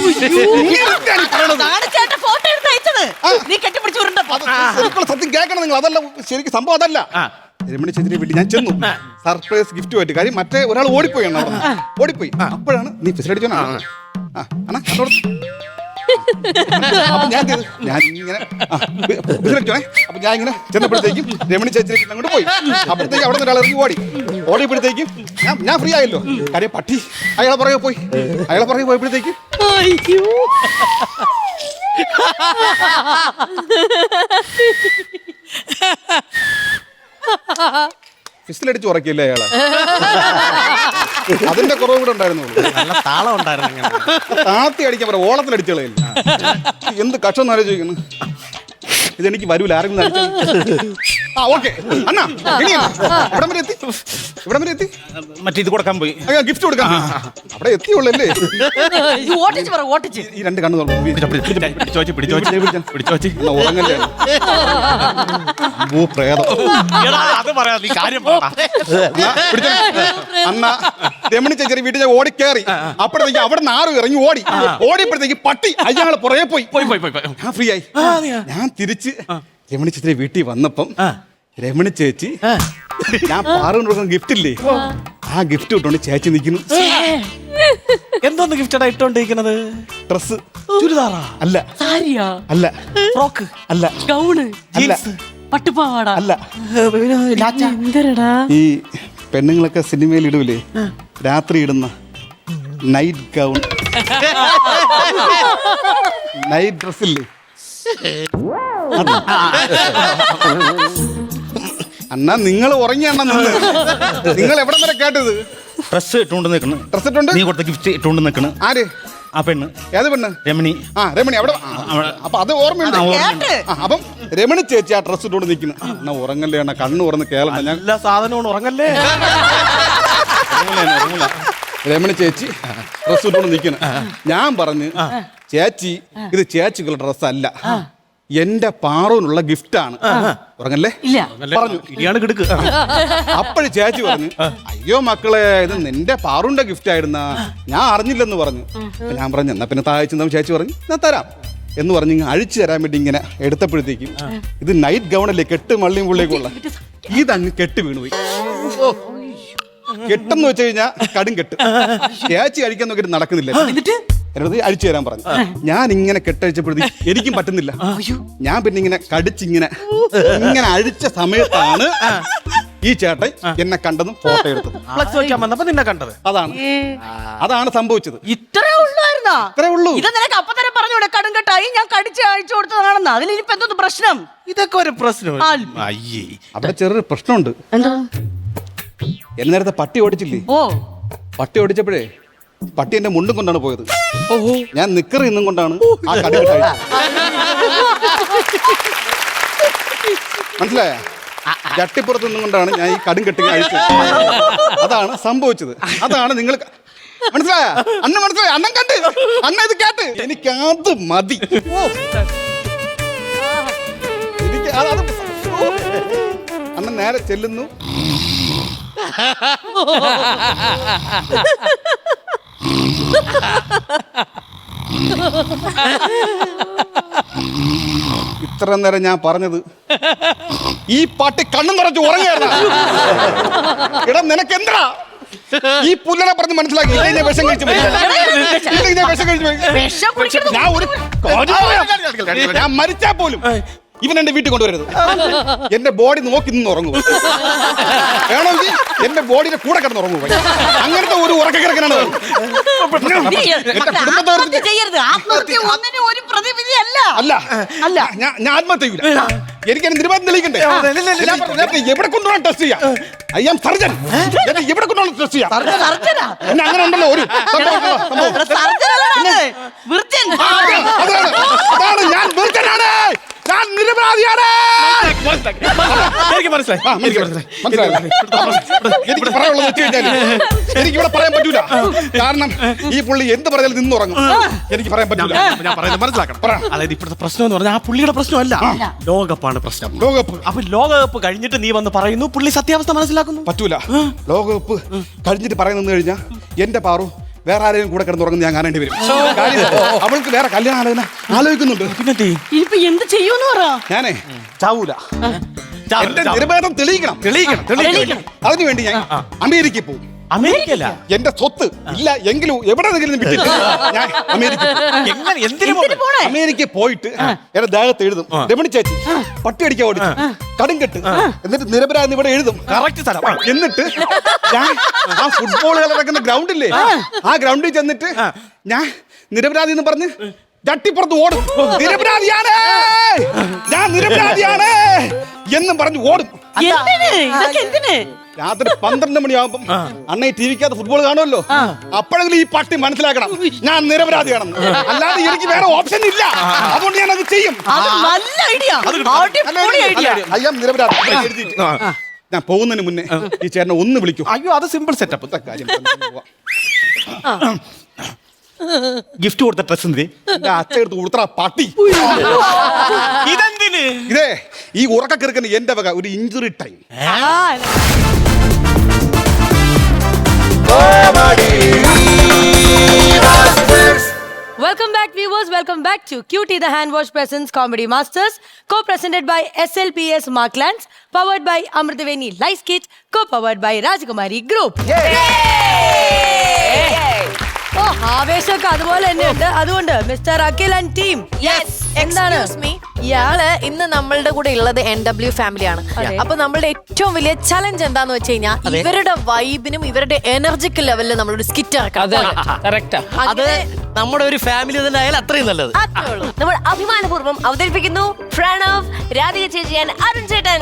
സത്യം കേൾക്കണം നിങ്ങൾ. അതല്ല ശരിക്കും സംഭവം. അതല്ല രമണി ചേച്ചിയുടെ വീട്ടിൽ ഞാൻ ചെന്നു സർപ്രൈസ് ഗിഫ്റ്റുമായിട്ട്. കാര്യം മറ്റേ ഒരാൾ ഓടിപ്പോയി. അപ്പോഴാണ് നീ ഫിസിലടിച്ചോണ. അപ്പൊ ഞാൻ ഇങ്ങനെ അപ്പൊ ഞാൻ ഇങ്ങനെ ചെന്നപ്പോഴത്തേക്കും രമണി ചേച്ചിലേക്ക് അങ്ങോട്ട് പോയി. അപ്പോഴത്തേക്ക് അവിടെ നിന്ന് ഒരാൾ ഇറങ്ങി ഓടിയപ്പോഴത്തേക്കും ഞാൻ ഫ്രീ ആയല്ലോ. കാര്യം പട്ടി അയാളെ പുറകെ പോയപ്പോഴത്തേക്ക് ഫിസിലടിച്ച് ഉറക്കില്ലേ അയാളെ. അതിന്റെ കുറവ് കൂടെ ഉണ്ടായിരുന്നു. നല്ല താളം ഉണ്ടായിരുന്നു. താത്തി അടിക്കാൻ പറയാം. ഓളത്തിലടിച്ചളയില്ല. എന്ത് കഷ്ടം ആലോചിക്കുന്നു. ഇതെനിക്ക് വരൂല. ആരെങ്കിലും ഓക്കെ അണ്ണാ. ഇവിടം വരെ എത്തി. മറ്റേ ഇത് കൊടുക്കാൻ പോയി. ഗിഫ്റ്റ് കൊടുക്കാം. അവിടെ എത്തിയുള്ളല്ലേ. ഈ രണ്ട് കണ്ണു ഉറങ്ങല്ലേ. അണ്ണ രമണി ചേച്ചി വീട്ടിൽ ഞാൻ ഓടിക്കേറി. അപ്പോഴത്തേക്ക് അവിടെ നിന്ന് ആരും ഇറങ്ങി ഓടിയപ്പോഴത്തേക്ക് പട്ടി അയാളെ പുറകെ പോയി. ഞാൻ ഫ്രീ ആയി. ഞാൻ തിരിച്ച് രമണി ചേച്ചിയുടെ വീട്ടിൽ വന്നപ്പം രമണി ചേച്ചി ഞാൻ പാറുകൊണ്ട് ഗിഫ്റ്റ് ഇല്ലേ, ആ ഗിഫ്റ്റ് ഇട്ടോണ്ട് ചേച്ചി നിൽക്കുന്നു. എന്തോന്ന് ഗിഫ്റ്റഡാ ഇട്ടോണ്ടിരിക്കുന്നത്? ഡ്രസ് ചുരിദാറാ? അല്ല സാരിയാ? അല്ല ഫ്രോക്ക്? അല്ല ഗൗണ്? ജീൻസ്? പട്ടുപാവാട? അല്ല ലാച്ച? എന്തരടാ? ഈ പെണ്ണുങ്ങളൊക്കെ സിനിമയിൽ ഇടൂലേ രാത്രി ഇടുന്ന നൈറ്റ് ഗൗൺ നൈറ്റ് ഡ്രസ്സില്ലേ അണ്ണാ നിങ്ങൾ ഉറങ്ങിയ അണ്ണ നിന്ന് നിങ്ങൾ എവിടെ വരെ കേട്ടത്? ഡ്രസ് ഇട്ടുകൊണ്ട് നിൽക്കണ്. ഡ്രസ് ഇട്ടുണ്ട് നീ കൊടുത്ത ഗിഫ്റ്റ് ഇട്ടുകൊണ്ട് നിൽക്കണ്. ആര്? ആ പെണ്ണ്. ഏത് പെണ്ണ്? രമണി. ആ രമണി അവിടെ അപ്പൊ അത് ഓർമ്മയുണ്ട്. ആ, ഓർമ്മയുണ്ട്. അപ്പം രമണി ചേച്ചി ആ ഡ്രസ് ഇട്ടുകൊണ്ട് നിൽക്കുന്നു. അണ്ണ ഉറങ്ങല്ലേ അണ്ണ കണ്ണു തുറന്ന് കേളണ്ട ഞാൻ എല്ലാ സാധനവും ഉറങ്ങല്ലേ? രമണി ചേച്ചി ഡ്രസ് ഇട്ടുകൊണ്ട് നിൽക്കുന്നു. ഞാൻ പറഞ്ഞു ചേച്ചി ഇത് ചേച്ചിക്കുള്ള ഡ്രസ് അല്ല എന്റെ പാറുവിനുള്ള ഗിഫ്റ്റാണ്. ഉറങ്ങല്ലേ പറഞ്ഞു. ഇടിയാണ് കിടക്ക്. അപ്പോഴും ചേച്ചി പറഞ്ഞു അയ്യോ മക്കളെ ഇത് നിന്റെ പാറുവിന്റെ ഗിഫ്റ്റ് ആയിരുന്ന ഞാൻ അറിഞ്ഞില്ലെന്ന് പറഞ്ഞു. അപ്പൊ ഞാൻ പറഞ്ഞു എന്നാ പിന്നെ താഴ്ച ചേച്ചി പറഞ്ഞു ഞാൻ തരാം എന്ന് പറഞ്ഞ് അഴിച്ചു തരാൻ വേണ്ടി ഇങ്ങനെ എടുത്തപ്പോഴത്തേക്കും ഇത് നൈറ്റ് ഗൗണല്ലേ കെട്ട് മള്ളിയും പുള്ളിയൊക്കെയുള്ള ഇതങ്ങ് കെട്ട് വീണുപോയി. കെട്ടെന്ന് വെച്ച് കഴിഞ്ഞാൽ കടും കെട്ട്. ചേച്ചി അഴിക്കാൻ നോക്കിയിട്ട് നടക്കുന്നില്ല. എന്നോട് അഴിച്ചു തരാൻ പറഞ്ഞു. ഞാൻ ഇങ്ങനെ കെട്ടഴിച്ചപ്പോഴത്തേക്ക് എനിക്കും പറ്റുന്നില്ല. ഞാൻ പിന്നെ ഇങ്ങനെ കടിച്ചിങ്ങനെ ഇങ്ങനെ അഴിച്ച സമയത്താണ് ഈ ചേട്ടൻ എന്നെ കണ്ടതും ഫോട്ടോ എടുത്തത്. ഫ്ലക്സ് വെക്കാൻ വന്നപ്പോ നിന്നെ കണ്ടത്. അതാണ് സംഭവിച്ചത്. ഇത്രേ ഉള്ളായിരുന്നാ? ഇത്രേ ഉള്ളൂ. ഇത് നിനക്ക് അപ്പൊ തന്നെ പറഞ്ഞൂടെ കടുങ്കട്ടായി ഞാൻ കടിച്ച് അയച്ചു കൊടുത്തതാണെന്ന്. അതിൽ ഇനിയിപ്പോ എന്തോന്ന് പ്രശ്നം? ഇതൊക്കെ ഒരു പ്രശ്നം. അയ്യേ അവിടെ ചെറിയൊരു പ്രശ്നമുണ്ട്. നേരത്തെ പട്ടി ഓടിച്ചില്ലേ? പട്ടി ഓടിച്ചപ്പോഴേ പട്ടി എന്റെ മുണ്ടും കൊണ്ടാണ് പോയത്. ഞാൻ നിക്കറ് ഇന്നും കൊണ്ടാണ് ആ കടി കഴിച്ചത്. മനസ്സിലായ? ചട്ടിപ്പുറത്ത് നിന്നും കൊണ്ടാണ് ഞാൻ ഈ കടും കെട്ടി കഴിച്ചത്. അതാണ് സംഭവിച്ചത്. അതാണ് നിങ്ങൾ മനസ്സിലായ? അണ്ണൻ മനസ്സിലായ? അണ്ണൻ കണ്ട് അണ്ണ ഇത് കേട്ട് എനിക്ക് അത് മതി. എനിക്ക് അണ്ണൻ നേരെ ചെല്ലുന്നു. ഇത്ര നേരം ഞാൻ പറഞ്ഞത് ഈ പാട്ടി കണ്ണും നിറച്ച് ഉറങ്ങിയായിരുന്നു. എടാ നിനക്ക് എന്താ ഈ പുല്ലനെ പറഞ്ഞ് മനസ്സിലാക്കി? ഞാൻ വിഷം കഴിച്ചു ഞാൻ മരിച്ചാ പോലും ഇവൻ എന്റെ വീട്ടിൽ കൊണ്ടുവരരുത്. എന്റെ ബോഡി നോക്കി നിന്ന് ഉറങ്ങും. വേണമെങ്കിൽ എന്റെ ബോഡിയുടെ കൂടെ കിടന്ന് ഉറങ്ങും. അങ്ങനത്തെ ഒരു ഉറക്കക്കിടക്കനാണ്. അല്ല ഞാൻ ആത്മഹത്യ ചെയ്യൂല. എനിക്ക് നിരുപാധം തെളിയിക്കണ്ടേ? എവിടെ കൊണ്ടുപോകണം ടെസ്റ്റ് ചെയ്യാം? I am surgeon. എവിടെ കൊണ്ടുപോകണം ടെസ്റ്റ് ചെയ്യാം? പിന്നെ അങ്ങനെ ഉണ്ടല്ലോ ഒരു അതാണ് ഞാൻ വീർച്ചനാണ്. ഞാൻ നിരപരാധിയാണ്. എനിക്ക് മനസ്സിലായി. എനിക്ക് പറയാനുള്ളത് വെച്ച് കഴിഞ്ഞാൽ എനിക്കിവിടെ പറയാൻ പറ്റൂല. കാരണം ഈ പുള്ളി എന്ത് പറഞ്ഞാലും നിന്നുറങ്ങും. എനിക്ക് പറയാൻ പറ്റൂല. ഞാൻ പറയുന്നത് മനസ്സിലാക്കണം. അതായത് ഇപ്പോഴത്തെ പ്രശ്നം എന്ന് പറഞ്ഞാൽ ആ പുള്ളിയുടെ പ്രശ്നമല്ല, ലോകകപ്പാണ് പ്രശ്നം. ലോകകപ്പ്. അപ്പൊ ലോകകപ്പ് കഴിഞ്ഞിട്ട് നീ വന്ന് പറയുന്നു പുള്ളി സത്യാവസ്ഥ മനസ്സിലാക്കുന്നു. പറ്റൂല. ലോകകപ്പ് കഴിഞ്ഞിട്ട് പറയുന്നെന്ന് കഴിഞ്ഞാൽ എന്റെ പാറു വേറെ ആരെയും കൂടെ കിടന്നുറങ്ങുന്ന ഞാൻ കാണേണ്ടി വരും. അവൾക്ക് വേറെ കല്യാണം ആലോചിക്കുന്നുണ്ട്. ഇപ്പൊ എന്ത് ചെയ്യൂന്ന് പറ. ഞാനേ ചാവൂല. എന്റെ നിരപരാധം തെളിയിക്കണം. അതിനുവേണ്ടി ഞാൻ അമേരിക്കയിൽ പോകും. അമേരിക്കല്ല എന്റെ സ്വത്ത് ഇല്ല എങ്കിലും എവിടെയെങ്കിലും വിട്ടിട്ട് ഞാൻ അമേരിക്കയിൽ പോയിട്ട് എന്റെ ദേഹത്ത് എഴുതും രമണി ചേച്ചി പട്ടി അടിക്കാൻ ഓടിച്ചു കടും കെട്ട് എന്നിട്ട് നിരപരാധി ഇവിടെ എഴുതും. എന്നിട്ട് ഞാൻ ആ ഫുട്ബോൾ കളിക്കുന്ന ഗ്രൗണ്ടില്ലേ ആ ഗ്രൗണ്ടിൽ ചെന്നിട്ട് ഞാൻ നിരപരാധി എന്ന് പറഞ്ഞ് ചട്ടിപ്പുറത്ത് ഓടും. നിരപരാധിയാണ് ഞാൻ നിരപരാധിയാണ് എന്നും പറഞ്ഞ് ഓടും. രാത്രി 12 മണിയാകുമ്പം അണ്ണ ഈ ടിവിക്കകത്ത് ഫുട്ബോൾ കാണുമല്ലോ. അപ്പോഴെങ്കിലും ഈ പട്ടി മനസ്സിലാക്കണം ഞാൻ നിരപരാധിയാണെന്ന്. അല്ലാതെ എനിക്ക് വേറെ ഓപ്ഷൻ ഇല്ല. അതുകൊണ്ട് ഞാൻ അത് ചെയ്യും. ഞാൻ പോകുന്നതിന് മുന്നേ ഈ ചേട്ടനെ ഒന്ന് വിളിക്കും. അയ്യോ അത് സിമ്പിൾ സെറ്റപ്പ് കാര്യം. ഗിഫ്റ്റ് കൊടുത്ത ഡ്രസ് എന്തിന്? എന്റെ അച്ഛൻ എടുത്ത് കൊടുത്ത പട്ടി. ഇതെന്തിന്? ഇതേ ഈ ഉറക്കെറുക്കന് എന്റെ വക ഒരു injury time. Welcome back viewers, welcome back to Cutie the Hand Wash Presents Comedy Masters, co-presented by SLPS Marklands, powered by Amritaveni Lice Kit, co-powered by Rajakumari Group. ഓ ആവേശമൊക്കെ അതുപോലെ തന്നെ ഉണ്ട്. അതുകൊണ്ട് മിസ്റ്റർ അഖിൽ ആൻഡ് ടീം എന്താണ് ഇയാള് ഇന്ന് നമ്മളുടെ കൂടെ ഉള്ളത് NW ഫാമിലിയാണ്. അപ്പൊ നമ്മളുടെ ഏറ്റവും വലിയ ചലഞ്ച് എന്താന്ന് വെച്ച് കഴിഞ്ഞാൽ ഇവരുടെ വൈബിനും ഇവരുടെ എനർജിക്കൽ ലെവലിൽ നമ്മളൊരു സ്കിറ്റ് ഇറക്കാം. അത് നമ്മുടെ ഒരു ഫാമിലി തന്നെ ആയാലും അത്രയും നല്ലത്. നമ്മൾ അഭിമാനപൂർവ്വം അവതരിപ്പിക്കുന്നു പ്രണവ്, രാധിക ചേച്ചി and അരുൺ ചേട്ടൻ.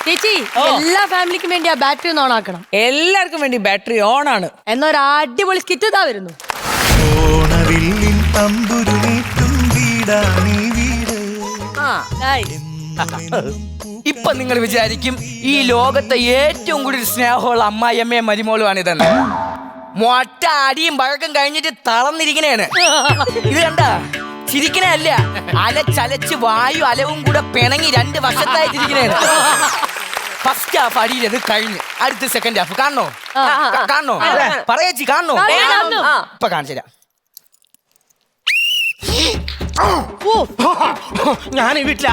ചേച്ചി എല്ലാ ഫാമിലിക്കും വേണ്ടി ആ ബാറ്ററി ഒന്ന് ഓൺ ആക്കണം. എല്ലാവർക്കും വേണ്ടി ബാറ്ററി ഓൺ ആണ്. എന്നാ ഒരു അടിപൊളി സ്കിറ്റ് ഇതാ വരുന്നു. ഇപ്പൊ നിങ്ങൾ വിചാരിക്കും ഈ ലോകത്തെ ഏറ്റവും കൂടുതൽ സ്നേഹമുള്ള അമ്മായിയമ്മയും മരുമോളുമാണ് ഇതെന്ന്. മൊട്ട അടിയും വഴക്കം കഴിഞ്ഞിട്ട് തളർന്നിരിക്കണേണ്. ഇത് കണ്ട ചിരിക്കണേ അല്ല, അലച്ചലച്ച് വായു അലവും കൂടെ പിണങ്ങി 2 വർഷത്തായിട്ടിരിക്കണേണ്. ഫസ്റ്റ് ഹാഫ് അടിയിലത് കഴിഞ്ഞ് അടുത്ത സെക്കൻഡ് ഹാഫ് കാണണോ? കാണണോ? പറയേച്ചി കാണണോ? ഇപ്പൊ കാണിച്ചു തരാം. ഞാൻ ഈ വീട്ടിൽ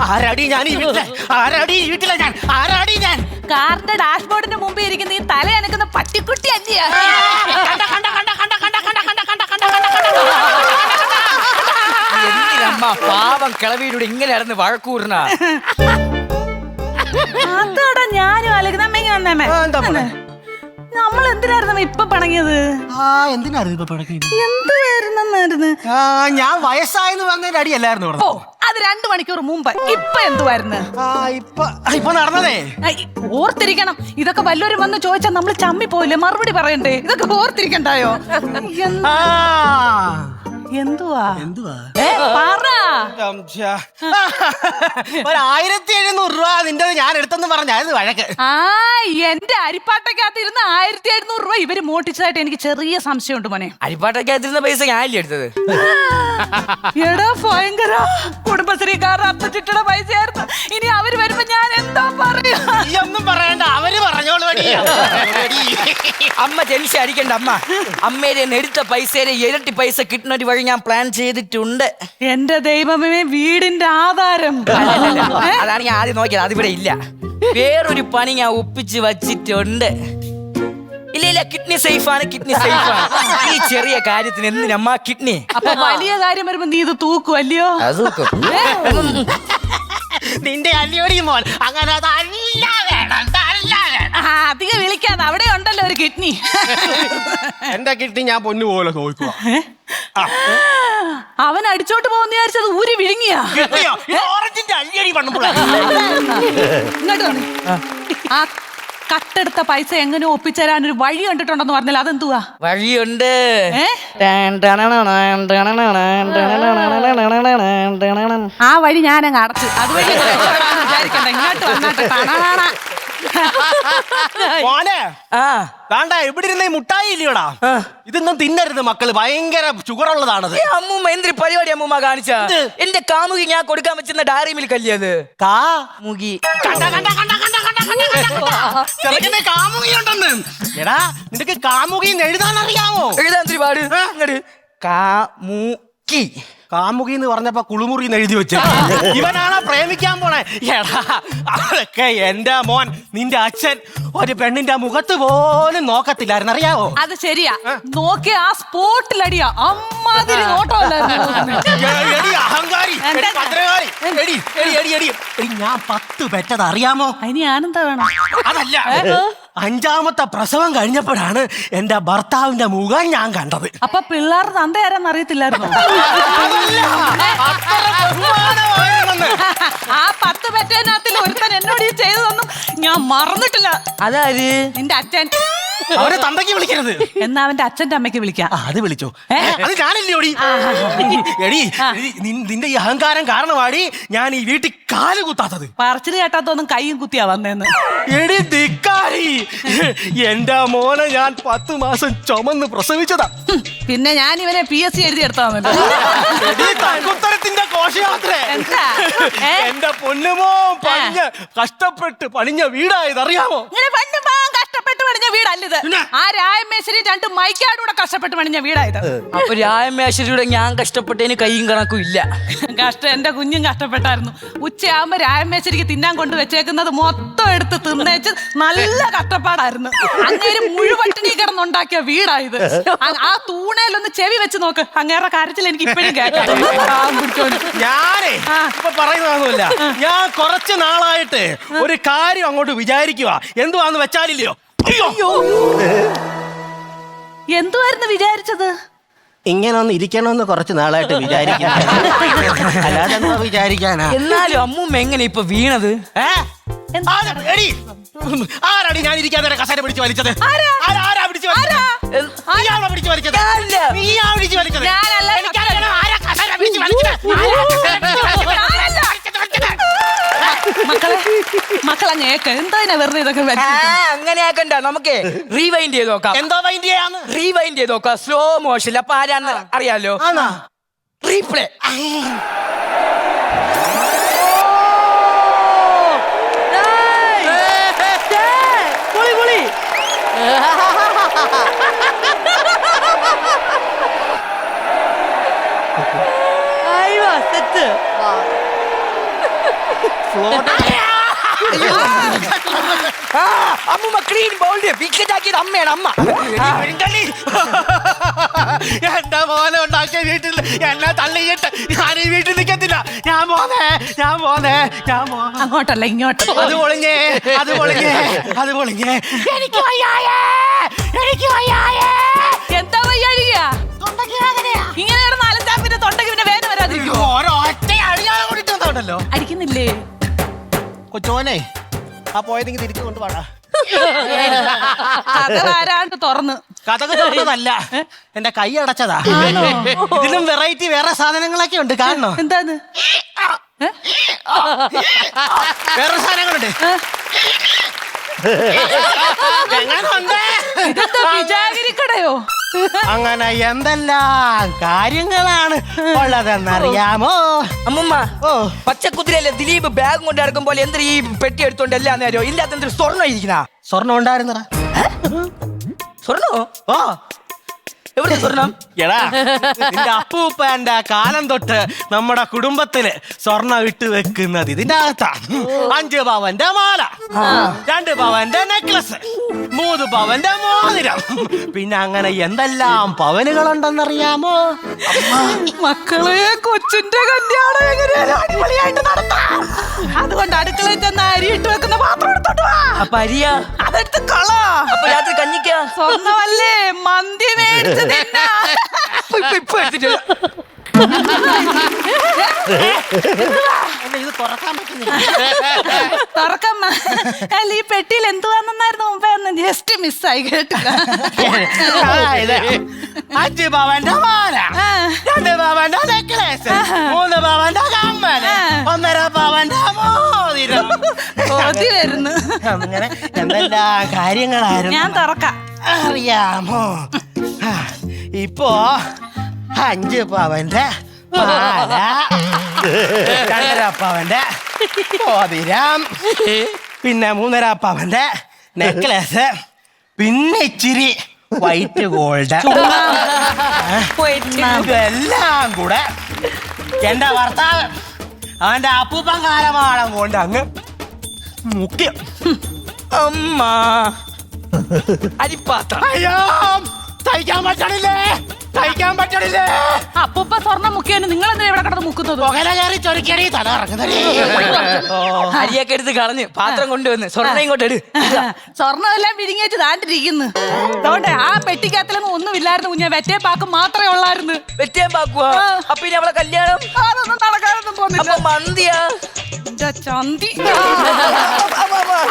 ആരാടി ഞാൻ ഈ വീട്ടിലെ ആരാടി ഈ വീട്ടിലെ ഞാൻ ആരാടി ഞാൻ കാറിന്റെ ഡാഷ്ബോർഡിന്റെ മുമ്പിൽ ഇരിക്കുന്ന ഈ തല അനക്കുന്ന പട്ടിക്കുട്ടി അല്ലയാ. എന്തിനമ്മ പാവം കിളവിയിലൂടെ ഇങ്ങനെ ഇറന്ന് വഴക്കൂറിന? അതോടാ ഞാനും ആലോചിക്കുന്നേ. നമ്മൾ എന്തിനായിരുന്നു ഇപ്പൊ പണങ്ങിയത്? എന്തിനായിരുന്നു ഇപ്പൊ പിണങ്ങിയത്? എന്തുവായിരുന്നു? ഞാൻ വയസ്സായെന്ന് പറഞ്ഞതിന്റെ അടിയല്ലായിരുന്നു. ഓ അത് 2 മണിക്കൂർ മുമ്പ്. ഇപ്പൊ എന്തുവായിരുന്നു? ഇപ്പൊ നടന്നതേ ഓർത്തിരിക്കണം. ഇതൊക്കെ വല്ലവരും വന്ന് ചോദിച്ചാൽ നമ്മൾ ചമ്മി പോയില്ലേ, മറുപടി പറയണ്ടേ? ഇതൊക്കെ ഓർത്തിരിക്കണ്ടായോ? എന്തുവാ പറ. 1700 രൂപ നിന്റെ ഞാൻ എടുത്തെന്ന് പറഞ്ഞായിരുന്നു വഴക്ക്. എന്റെ അരിപ്പാട്ടക്കകത്തിരുന്ന് 1700 രൂപ ഇവര് മോട്ടിച്ചതായിട്ട് എനിക്ക് ചെറിയ സംശയമുണ്ട് മോനെ. അരിപ്പാട്ടക്കകത്തിരുന്ന പൈസ ഞാനല്ലേ എടുത്തത്? എടാ ഭയങ്കര കുടുംബശ്രീക്കാരുടെ അപ്പച്ചിട്ടയുടെ പൈസയായിരുന്നു. ഇനി അവര് വരുമ്പോ ഞാൻ എന്താ പറയാ? ഒന്നും പറയണ്ട, അവര് പറഞ്ഞോളൂ. അമ്മ ടെൻഷൻ അടിക്കണ്ട. അമ്മയുടെ എടുത്ത പൈസയുടെ ഇരട്ടി പൈസ കിട്ടുന്ന ഒരു വഴി ഞാൻ പ്ലാൻ ചെയ്തിട്ടുണ്ട്. എന്റെ ദൈവമേ, വീടിന്റെ ആധാരം അതാണ് ഞാൻ ആദ്യം നോക്കിയത്. അതിവിടെ ഇല്ല. വേറൊരു പണി ഞാൻ ഒപ്പിച്ച് വച്ചിട്ടുണ്ട്. ഇല്ല, കിഡ്നി സേഫാണ്, കിഡ്നി സേഫാണ്. ഈ ചെറിയ കാര്യത്തിന് എന്തിനമ്മ കിഡ്നി? അപ്പൊ വലിയ കാര്യം വരുമ്പോ നീ ഇത് തൂക്കുവല്ലയോ? നിന്റെ അല്ലയോടി മോൻ അങ്ങനെ അധികം വിളിക്കാതെ, അവിടെ ഉണ്ടല്ലോ ഒരു കിഡ്നി. എന്റെ കിഡ്നി ഞാൻ പൊന്നു പോലെ നോക്കുക. അവൻ അടിച്ചോട്ട് പോകുന്ന വിചാരിച്ചത് ഊരി വിഴുങ്ങിയാ. ഓറഞ്ചിന്റെ അല്ലടി പണ്ണുമ്പോൾ ഇങ്ങോട്ട് വന്നേ. ആ കട്ടെടുത്ത പൈസ എങ്ങനെ ഒപ്പിച്ചേരാൻ ഒരു വഴി കണ്ടിട്ടുണ്ടെന്ന് പറഞ്ഞാൽ അതെന്തുവാ? വഴിയുണ്ട്. ആ വഴി ഞാനങ്ങ് അടച്ചു. അതുവഴി വിചാരിക്കണ്ട. ഇങ്ങോട്ട് വന്നാട്ടെ. മോനെ വേണ്ട, ഇവിടെ ഇരുന്ന ഈ മുട്ടായി ഇല്ലയോടാ, ഇതൊന്നും തിന്നരുത് മക്കള്, ഭയങ്കര ഷുഗർ ഉള്ളതാണത്. അമ്മൂമ്മ എന്തൊരു പരിപാടി അമ്മൂമ്മ കാണിച്ച? എന്റെ കാമുകി ഞാൻ കൊടുക്കാൻ വെച്ചിരുന്ന ഡയറി മിൽക്ക് അല്ലേ അത്? കാമുകി കാമുകിയുണ്ടെന്ന്. എടാ നിനക്ക് കാമുകി എഴുതാൻ അറിയാമോ? എഴുതാൻ ഒരുപാട്. കാമുകി കാമുകി എന്ന് പറഞ്ഞപ്പോ കുളിമുറി എഴുതി വെച്ചു. ഇവനാണോ പ്രേമിക്കാൻ പോണേ? എടാ അതൊക്കെ എന്റെ മോൻ, നിന്റെ അച്ഛൻ ഒരു പെണ്ണിന്റെ മുഖത്ത് പോലും നോക്കത്തില്ലായിരുന്നു, അറിയാവോ? അത് ശരിയാ. നോക്കിയ ആ സ്പോട്ടിലടിയാ അമ്മാതിരി നോട്ടമല്ലായിരുന്നു. അഹങ്കാരി, ഞാൻ 10 പെറ്റത് അറിയാമോ? അതിന് ഞാനെന്താ വേണം? അതല്ല, 5ാമത്തെ പ്രസവം കഴിഞ്ഞപ്പോഴാണ് എന്റെ ഭർത്താവിന്റെ മുഖം ഞാൻ കണ്ടത്. അപ്പൊ പിള്ളേരുടെ തന്ത ആരാന്ന് അറിയത്തില്ലായിരുന്നു? ആ 10 പെറ്റതിനകത്തിൽ ഒരുത്തൻ എന്നോട് ഈ ചെയ്തതൊന്നും ഞാൻ മറന്നിട്ടില്ല. അതാര്? നിന്റെ അച്ഛൻ. അവരെ തന്തയ്ക്ക് വിളിക്കരുത്. എന്നാ അവന്റെ അച്ഛന്റെ അമ്മയ്ക്ക് വിളിക്കാം. അത് വിളിച്ചോ? അത് ഞാനില്ലോടി. എടി, നിന്റെ ഈ അഹങ്കാരം കാരണമാടി ഞാൻ ഈ വീട്ടിൽ കാല് കുത്താത്തത്. പറച്ചില് കേട്ടാത്തൊന്നും കൈയും കുത്തിയാ വന്നേന്ന്. എടി ധിക്കാരി, എന്റെ മോനെ ഞാൻ 10 മാസം ചുമന്ന് പ്രസവിച്ചതാ. പിന്നെ ഞാൻ ഇവനെ PSC എഴുതിയെടുത്താന്നല്ലോ. തങ്കുത്തരത്തിന്റെ ഘോഷയാത്രേ. എന്റെ പൊന്നുമോ കഷ്ടപ്പെട്ട് പണിഞ്ഞ വീടായത് അറിയാമോ? കഷ്ടപ്പെട്ട് പണിഞ്ഞ വീടല്ലിത്. ആ രായമേശ്വരി 2 മൈക്കാടൂടെ കഷ്ടപ്പെട്ട് പണിഞ്ഞ വീടായത്. അപ്പൊ രായമേശ്വരിയുടെ ഞാൻ കഷ്ടപ്പെട്ടതിന് കൈയും കണക്കും ഇല്ല. കഷ്ടം എന്റെ കുഞ്ഞും കഷ്ടപ്പെട്ടായിരുന്നു. ഉച്ചയാകുമ്പോ രായമേശ്വരിക്ക് തിന്നാൻ കൊണ്ട് വെച്ചേക്കുന്നത് മൊത്തം എടുത്ത് തിന്നേച്ച് നല്ല കഷ്ടപ്പാടായിരുന്നു. അങ്ങേര് മുഴുവട്ടിണി കിടന്നുണ്ടാക്കിയ വീടായത്. ആ തൂണയിലൊന്ന് ചെവി വെച്ച് നോക്ക്. അങ്ങേറെ കാര്യത്തിൽ എനിക്ക് ഇപ്പോഴും കേൾക്കാം. ഞാനേ ഇപ്പൊ പറയുന്നതൊന്നുമില്ല. ഞാൻ കുറച്ച് നാളായിട്ട് ഒരു കാര്യം അങ്ങോട്ട് വിചാരിക്കുക. എന്തുവാന്ന് വെച്ചാലില്ലയോ? എന്തുവായിരുന്നു വിചാരിച്ചത്? ഇങ്ങനെ ഒന്ന് ഇരിക്കണമെന്ന് കുറച്ച് നാളായിട്ട് വിചാരിക്കുന്നു. അല്ലാതെ എന്താ വിചാരിക്കാനാ? എന്നാലും അമ്മൂമ്മ എങ്ങനെ ഇപ്പൊ വീണത്? ആരാടി ഞാൻ ഇരിക്കാതെ കസേര പിടിച്ച് വലിച്ചത്? ആരാ പിടിച്ച് വലിച്ചത്? നീയാണോ പിടിച്ച് വലിച്ചത്? നീയാ പിടിച്ച് വലിച്ചത്? എനിക്കറിയണം ആരാ കസേര പിടിച്ച് വലിച്ചത്. മക്കളെ എന്താ വെറുതെ ഇതൊക്കെ അങ്ങനെ ആക്കണ്ട. നമുക്ക് റീവൈൻഡ് ചെയ്ത് നോക്കാം. എന്തോ വൈൻഡ് ചെയ്യാന്ന്? റീവൈൻഡ് ചെയ്ത് നോക്കാം. Slow motion. അപ്പൊ ആരാന്ന് അറിയാലോ? റീപ്ലേ. അമ്മൂമ്മ ക്ലീൻ ബൗൾഡ് വിക്കറ്റ് ആക്കിയത് അമ്മയാണ്. അമ്മ എന്റെ മോനെ ഉണ്ടാക്കിയ വീട്ടിൽ എന്നെ തള്ളിയിട്ട് ഞാൻ ഈ വീട്ടിൽ നിൽക്കത്തില്ല. ഞാൻ പോന്നേ. അങ്ങോട്ടല്ല ഇങ്ങോട്ട്. അത് പൊളിഞ്ഞേ. എനിക്ക് വയ്യായേ. എന്താ വയ്യാഴിക? ഇങ്ങനെ കിടന്ന് അലച്ചാ പിന്നെ തൊണ്ടയ്ക്ക് പിന്നെ വേദന വരാതിരിക്കും. ഓരോ ഒറ്റ അടിയാളെ കൂടിട്ടുണ്ടല്ലോ. അടിക്കുന്നില്ലേ കൊച്ചോനെ? ആ പോയതെങ്കിൽ തിരിച്ചു കൊണ്ടുപോടാ. ആരാണ്ട് തുറന്ന് കഥക് തുറന്നതല്ല, എന്റെ കൈ അടച്ചതാ. ഇതിലും വെറൈറ്റി വേറെ സാധനങ്ങളൊക്കെ ഉണ്ട്. കാണണോ? എന്താന്ന്? വേറെ സാധനങ്ങളുണ്ട്. വിചാരിക്കടയോ? അങ്ങനെ എന്തെല്ലാം കാര്യങ്ങളാണ് ഉള്ളതെന്നറിയാമോ? അമ്മൂമ്മ പച്ചക്കുതിരല്ലേ ദിലീപ് ബാഗ് കൊണ്ട് നടക്കും പോലെ എന്തൊരു ഈ പെട്ടി എടുത്തോണ്ട് എല്ലാ നേരോ ഇല്ലാത്ത എന്തൊരു സ്വർണ്ണം ഇരിക്കുന്ന? സ്വർണ്ണം ഉണ്ടായിരുന്നടാ. സ്വർണ്ണോ? ഓ എവിടെ സ്വർണം? എടാ, നിന്റെ അപ്പൂപ്പന്റെ കാലം തൊട്ട് നമ്മുടെ കുടുംബത്തില് സ്വർണ്ണം ഇട്ട് വെക്കുന്നത് ഇതിന്റെ അകത്താ. 5 പവന്റെ മാല, 2 പവന്റെ നെക്ലസ്, 3 പവന്റെ മോതിരം, പിന്നെ അങ്ങനെ എന്തെല്ലാം പവനുകളുണ്ടെന്നറിയാമോ? മക്കളെ, കൊച്ചിന്റെ കല്യാണം എങ്ങനെയാലും അടിപൊളിയായിട്ട് നടത്താം. അതുകൊണ്ട് അടുക്കളയിൽ ചെന്ന് അരിയിട്ട് വെക്കുന്ന പാത്രം എടുത്തോട്ട് വാ. അപ്പൊ അരിയാ? അതെടുത്ത് കള. അപ്പൊ രാത്രി കഞ്ഞിക്ക? സ്വർണ്ണമല്ലേ, മന്തി മേടിച്ച് തിന്നാ. ഇപ്പൊ എടുത്തിട്ട് ഇത് തുറക്കാൻ പറ്റുന്നില്ല. തുറക്കമ്മ. അല്ല, ഈ പെട്ടിയിൽ എന്തുവാന്നായിരുന്നു മുമ്പേ ഒന്ന് ജസ്റ്റ് മിസ്സായി കേട്ടില്ല. 5 പവന്റെ മാല, 2 പവന്റെ നെക്ലേസ്, 3 പവന്റെ കമ്മല്, 1.5 പവന്റെ മോതിരം. വരുന്നു. അങ്ങനെ എന്തെല്ലാം കാര്യങ്ങളായിരുന്നു. ഞാൻ തുറക്കാം. അറിയാമോ? ഇപ്പോ 5 പവന്റെ മാല, 2.5 പവന്റെ മോതിരം, പിന്നെ 3.5 പവന്റെ നെക്ലേസ്, പിന്നെ ഇച്ചിരി വൈറ്റ് ഗോൾഡ്. ഇതെല്ലാം കൂടെ എന്റെ ഭർത്താവ് അവന്റെ അപ്പൂപ്പൻ കാലമാളം കൊണ്ട് അങ്ങ് മുഖ്യം. അമ്മ അരിപ്പാത്രം. അയ്യോ, തയ്ക്കാൻ പറ്റണില്ലേ. അപ്പൂപ്പ സ്വർണ്ണം മുക്കിയാണ്. നിങ്ങൾ എന്താ ഇവിടെ കിടന്ന് മുക്കുന്നത്? പുകല കയറി ചൊരിക്കടി തല ഇറങ്ങുന്നേ. അരിയൊക്കെ എടുത്ത് കളഞ്ഞ് പാത്രം കൊണ്ടുവന്ന് സ്വർണ്ണം ഇങ്ങോട്ട് എടു. സ്വർണ്ണമെല്ലാം വിഴുങ്ങിയേച്ച് താണ്ടിരിക്കുന്നു. അതുകൊണ്ട് ആ പെട്ടിക്കകത്തിലൊന്നും ഒന്നുമില്ലായിരുന്നു കുഞ്ഞെ. വെറ്റേപ്പാക്ക് മാത്രമേ ഉള്ളായിരുന്നു. വെറ്റേപ്പാക്കുവാ? അപ്പൊ ഇനി അവളെ കല്യാണം? അതൊന്നും നടക്കാനൊന്നും പോകുന്നില്ല. മന്തിയാ? ചന്തി.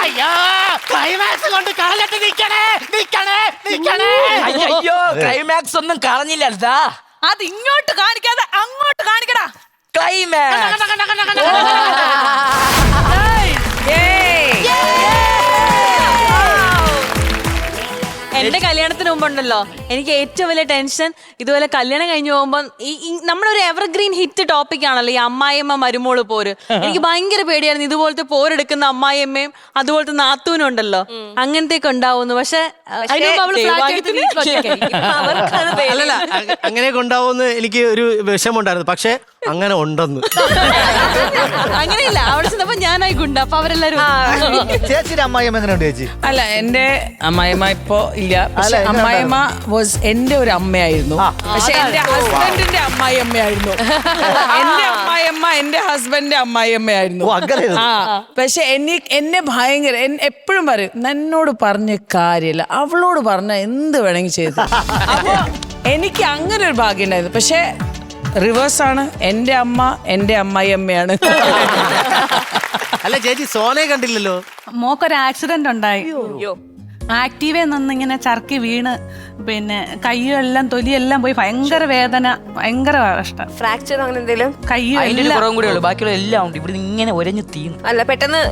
അയ്യോ, ക്ലൈമാക്സ് കൊണ്ട് കളഞ്ഞിട്ട് നിക്കണേ. അയ്യോ, ക്ലൈമാക്സ് ഒന്നും കളഞ്ഞില്ല. അത് ഇങ്ങോട്ട് കാണിക്കാതെ അങ്ങോട്ട് കാണിക്കടാ. ക്ലൈമാക്സ്. എന്റെ കല്യാണത്തിന് മുമ്പുണ്ടല്ലോ എനിക്ക് ഏറ്റവും വലിയ ടെൻഷൻ ഇതുപോലെ കല്യാണം കഴിഞ്ഞു പോകുമ്പോൾ നമ്മളൊരു എവർഗ്രീൻ ഹിറ്റ് ടോപ്പിക് ആണല്ലോ ഈ അമ്മായിയമ്മ മരുമോള് പോര്. എനിക്ക് ഭയങ്കര പേടിയായിരുന്നു ഇതുപോലത്തെ പോരെടുക്കുന്ന അമ്മായിയമ്മയും അതുപോലത്തെ നാത്തൂനും ഉണ്ടല്ലോ അങ്ങനത്തെയൊക്കെ ഉണ്ടാവുന്നു. പക്ഷെ അല്ലല്ല അങ്ങനെയൊക്കെ ഉണ്ടാവുമെന്ന് എനിക്ക് ഒരു വിഷമമുണ്ടായിരുന്നു. പക്ഷെ അങ്ങനെ ഉണ്ടെന്ന് അങ്ങനെയില്ല. അവിടെ ചെന്നപ്പോ ഞാനായി ഗുണ്ട. അപ്പൊ അവരെല്ലാരും ചേച്ചിയുടെ അമ്മായിയമ്മ എങ്ങനെയുണ്ട് ചേച്ചി? അല്ല എന്റെ അമ്മായിമ്മ ഇപ്പൊ ഇല്ല. പക്ഷെ അമ്മായിമ്മ വാസ് എന്റെ ഒരു അമ്മയായിരുന്നു. പക്ഷെ എന്റെ ഹസ്ബൻഡിന്റെ അമ്മായിയമ്മയായിരുന്നു. എന്റെ അമ്മായിയമ്മ എന്റെ ഹസ്ബൻഡിന്റെ അമ്മായിയമ്മയായിരുന്നു. പക്ഷെ എന്നെ ഭയങ്കര എപ്പോഴും പറയും എന്നോട് പറഞ്ഞ കാര്യമില്ല, അവളോട് പറഞ്ഞ എന്ത് വേണമെങ്കിൽ ചെയ്തു. അപ്പൊ എനിക്ക് അങ്ങനെ ഒരു ഭാഗ്യം ഉണ്ടായിരുന്നു. പക്ഷെ റിവേഴ്സ് ആണ്. എന്റെ അമ്മ എന്റെ അമ്മായിയമ്മയാണ്. അല്ല ചേച്ചി സോനയെ കണ്ടില്ലല്ലോ. മോക്കൊരു ആക്സിഡന്റ് ഉണ്ടായി. ആക്റ്റീവേ നിന്നിങ്ങനെ ചർക്കി വീണ് പിന്നെ കൈയെല്ലാം തൊലിയെല്ലാം പോയി ഭയങ്കര വേദന, ഭയങ്കര കഷ്ടം. ഫ്രാക്ചർ അങ്ങനെ എന്തെങ്കിലും കുറവും കൂടെ ഉള്ളു, ബാക്കിയുള്ള എല്ലാം ഉണ്ട്. ഇവിടെ ഇങ്ങനെ ഒരഞ്ഞു തീർന്നു. അല്ല പെട്ടെന്ന്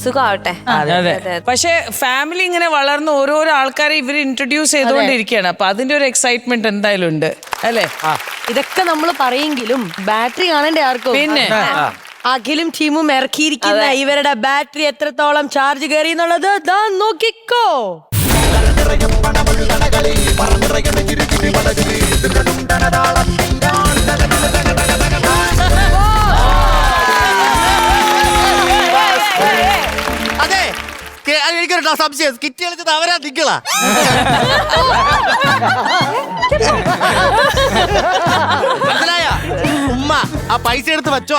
സുഖമാവട്ടെ. പക്ഷെ ഫാമിലി ഇങ്ങനെ വളർന്ന് ഓരോരോ ആൾക്കാരെ ഇവര് ഇൻട്രൊഡ്യൂസ് ചെയ്തുകൊണ്ടിരിക്കുകയാണ്. അപ്പൊ അതിന്റെ ഒരു എക്സൈറ്റ്മെന്റ് എന്തായാലും ഉണ്ട് അല്ലേ? ഇതൊക്കെ നമ്മൾ പറയെങ്കിലും ബാറ്ററി കാണണ്ടേ ആർക്കും? പിന്നെ അഖിലും ടീമും ഇറക്കിയിരിക്കുന്ന ഇവരുടെ ബാറ്ററി എത്രത്തോളം ചാർജ് കയറി എന്നുള്ളത് ദാ നോക്കിക്കോ. അതെ എനിക്കൊരു സംശയം, സ്കിറ്റ് കളിച്ചത് അവരാ നിങ്ങളാ? മനസ്സിലായ ഉമ്മ ആ പൈസ എടുത്ത് വെച്ചോ?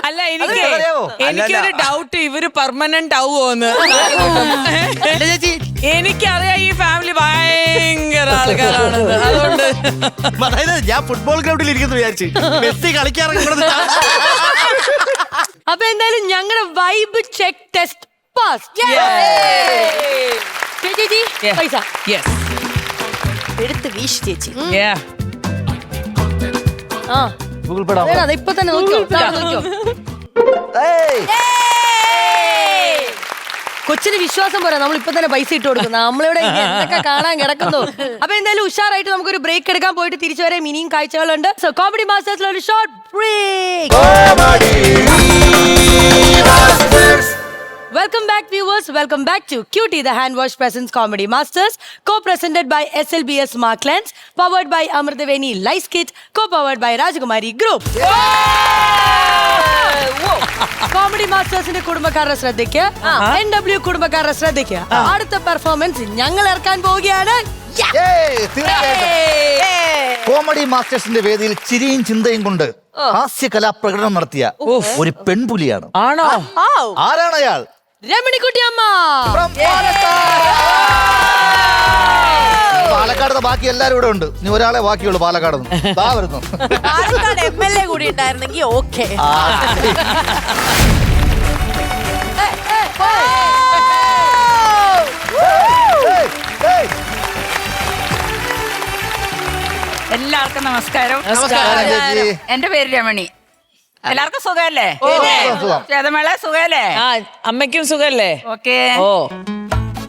അല്ല എനിക്കൊരു ഡൗട്ട്, ഇവര് പെർമനന്റ് ആവുമോന്ന്. എനിക്കറിയാം ഈ ഫാമിലി ഭയങ്കര ആൾക്കാരാണെന്ന്. അതുകൊണ്ട് അതായത് ഞാൻ ഫുട്ബോൾ ഗ്രൗണ്ടിൽ ഇരിക്കുന്നു വിചാരിച്ചു മെസ്സി കളിക്കാറങ്ങി. അപ്പൊ എന്തായാലും ഞങ്ങളുടെ വൈബ് ചെക്ക് ടെസ്റ്റ് പാസ്. ചേച്ചി പൈസ എടുത്ത് വീശ് ചേച്ചി. ഗൂഗിൾ പേ അതെ ഇപ്പൊ തന്നെ നോക്കിയോ. കൊച്ചിന് വിശ്വാസം പോരാ, നമ്മൾ ഇപ്പൊ തന്നെ പൈസ ഇട്ട് കൊടുക്കുന്നു. നമ്മളിവിടെ എന്തൊക്കെ കാണാൻ കിടക്കുന്നു. അപ്പൊ എന്തായാലും ഉഷാറായിട്ട് നമുക്കൊരു ബ്രേക്ക് എടുക്കാൻ, പോയിട്ട് തിരിച്ചു വരെ ഇനിയും കാഴ്ചകളുണ്ട്. സോ കോമഡി മാസ്റ്റേഴ്സിൽ ഒരു short break. Welcome back viewers, welcome back to Cutie the Hand Wash Presents Comedy Masters, co-presented by SLBS Marklands, powered by Amrtaveni Lice Kit, co-powered by Rajakumari Group. Comedy മാസ്റ്റേഴ്സിന്റെ കുടുംബക്കാരുടെ ശ്രദ്ധയ്ക്ക്, NW കുടുംബക്കാരുടെ ശ്രദ്ധയ്ക്ക്, അടുത്ത performance ഞങ്ങൾ ഇറക്കാൻ പോവുകയാണ്. Comedy മാസ്റ്റേഴ്സിന്റെ വേദിയിൽ ചിരിയും ചിന്തയും കൊണ്ട് ഹാസ്യ കലാപ്രകടനം നടത്തിയ ഒരു പെൺപുലിയാണ്. ആണോ? ആരാണ് അയാൾ? രമണിക്കുട്ടി അമ്മ. പാലക്കാട് ബാക്കി എല്ലാരും ഇവിടെ ഉണ്ട്. ഇനി ഒരാളെ ബാക്കിയുള്ളൂ പാലക്കാട് വരുന്നു. പാലക്കാട് MLA കൂടി ഉണ്ടായിരുന്നെങ്കിൽ ഓക്കെ. എല്ലാവർക്കും നമസ്കാരം. എന്റെ പേര് രമണി. എല്ലാവർക്കും സുഖല്ലേ? ചേതമേള സുഖല്ലേ? അമ്മയ്ക്കും സുഖല്ലേ? ഓക്കെ.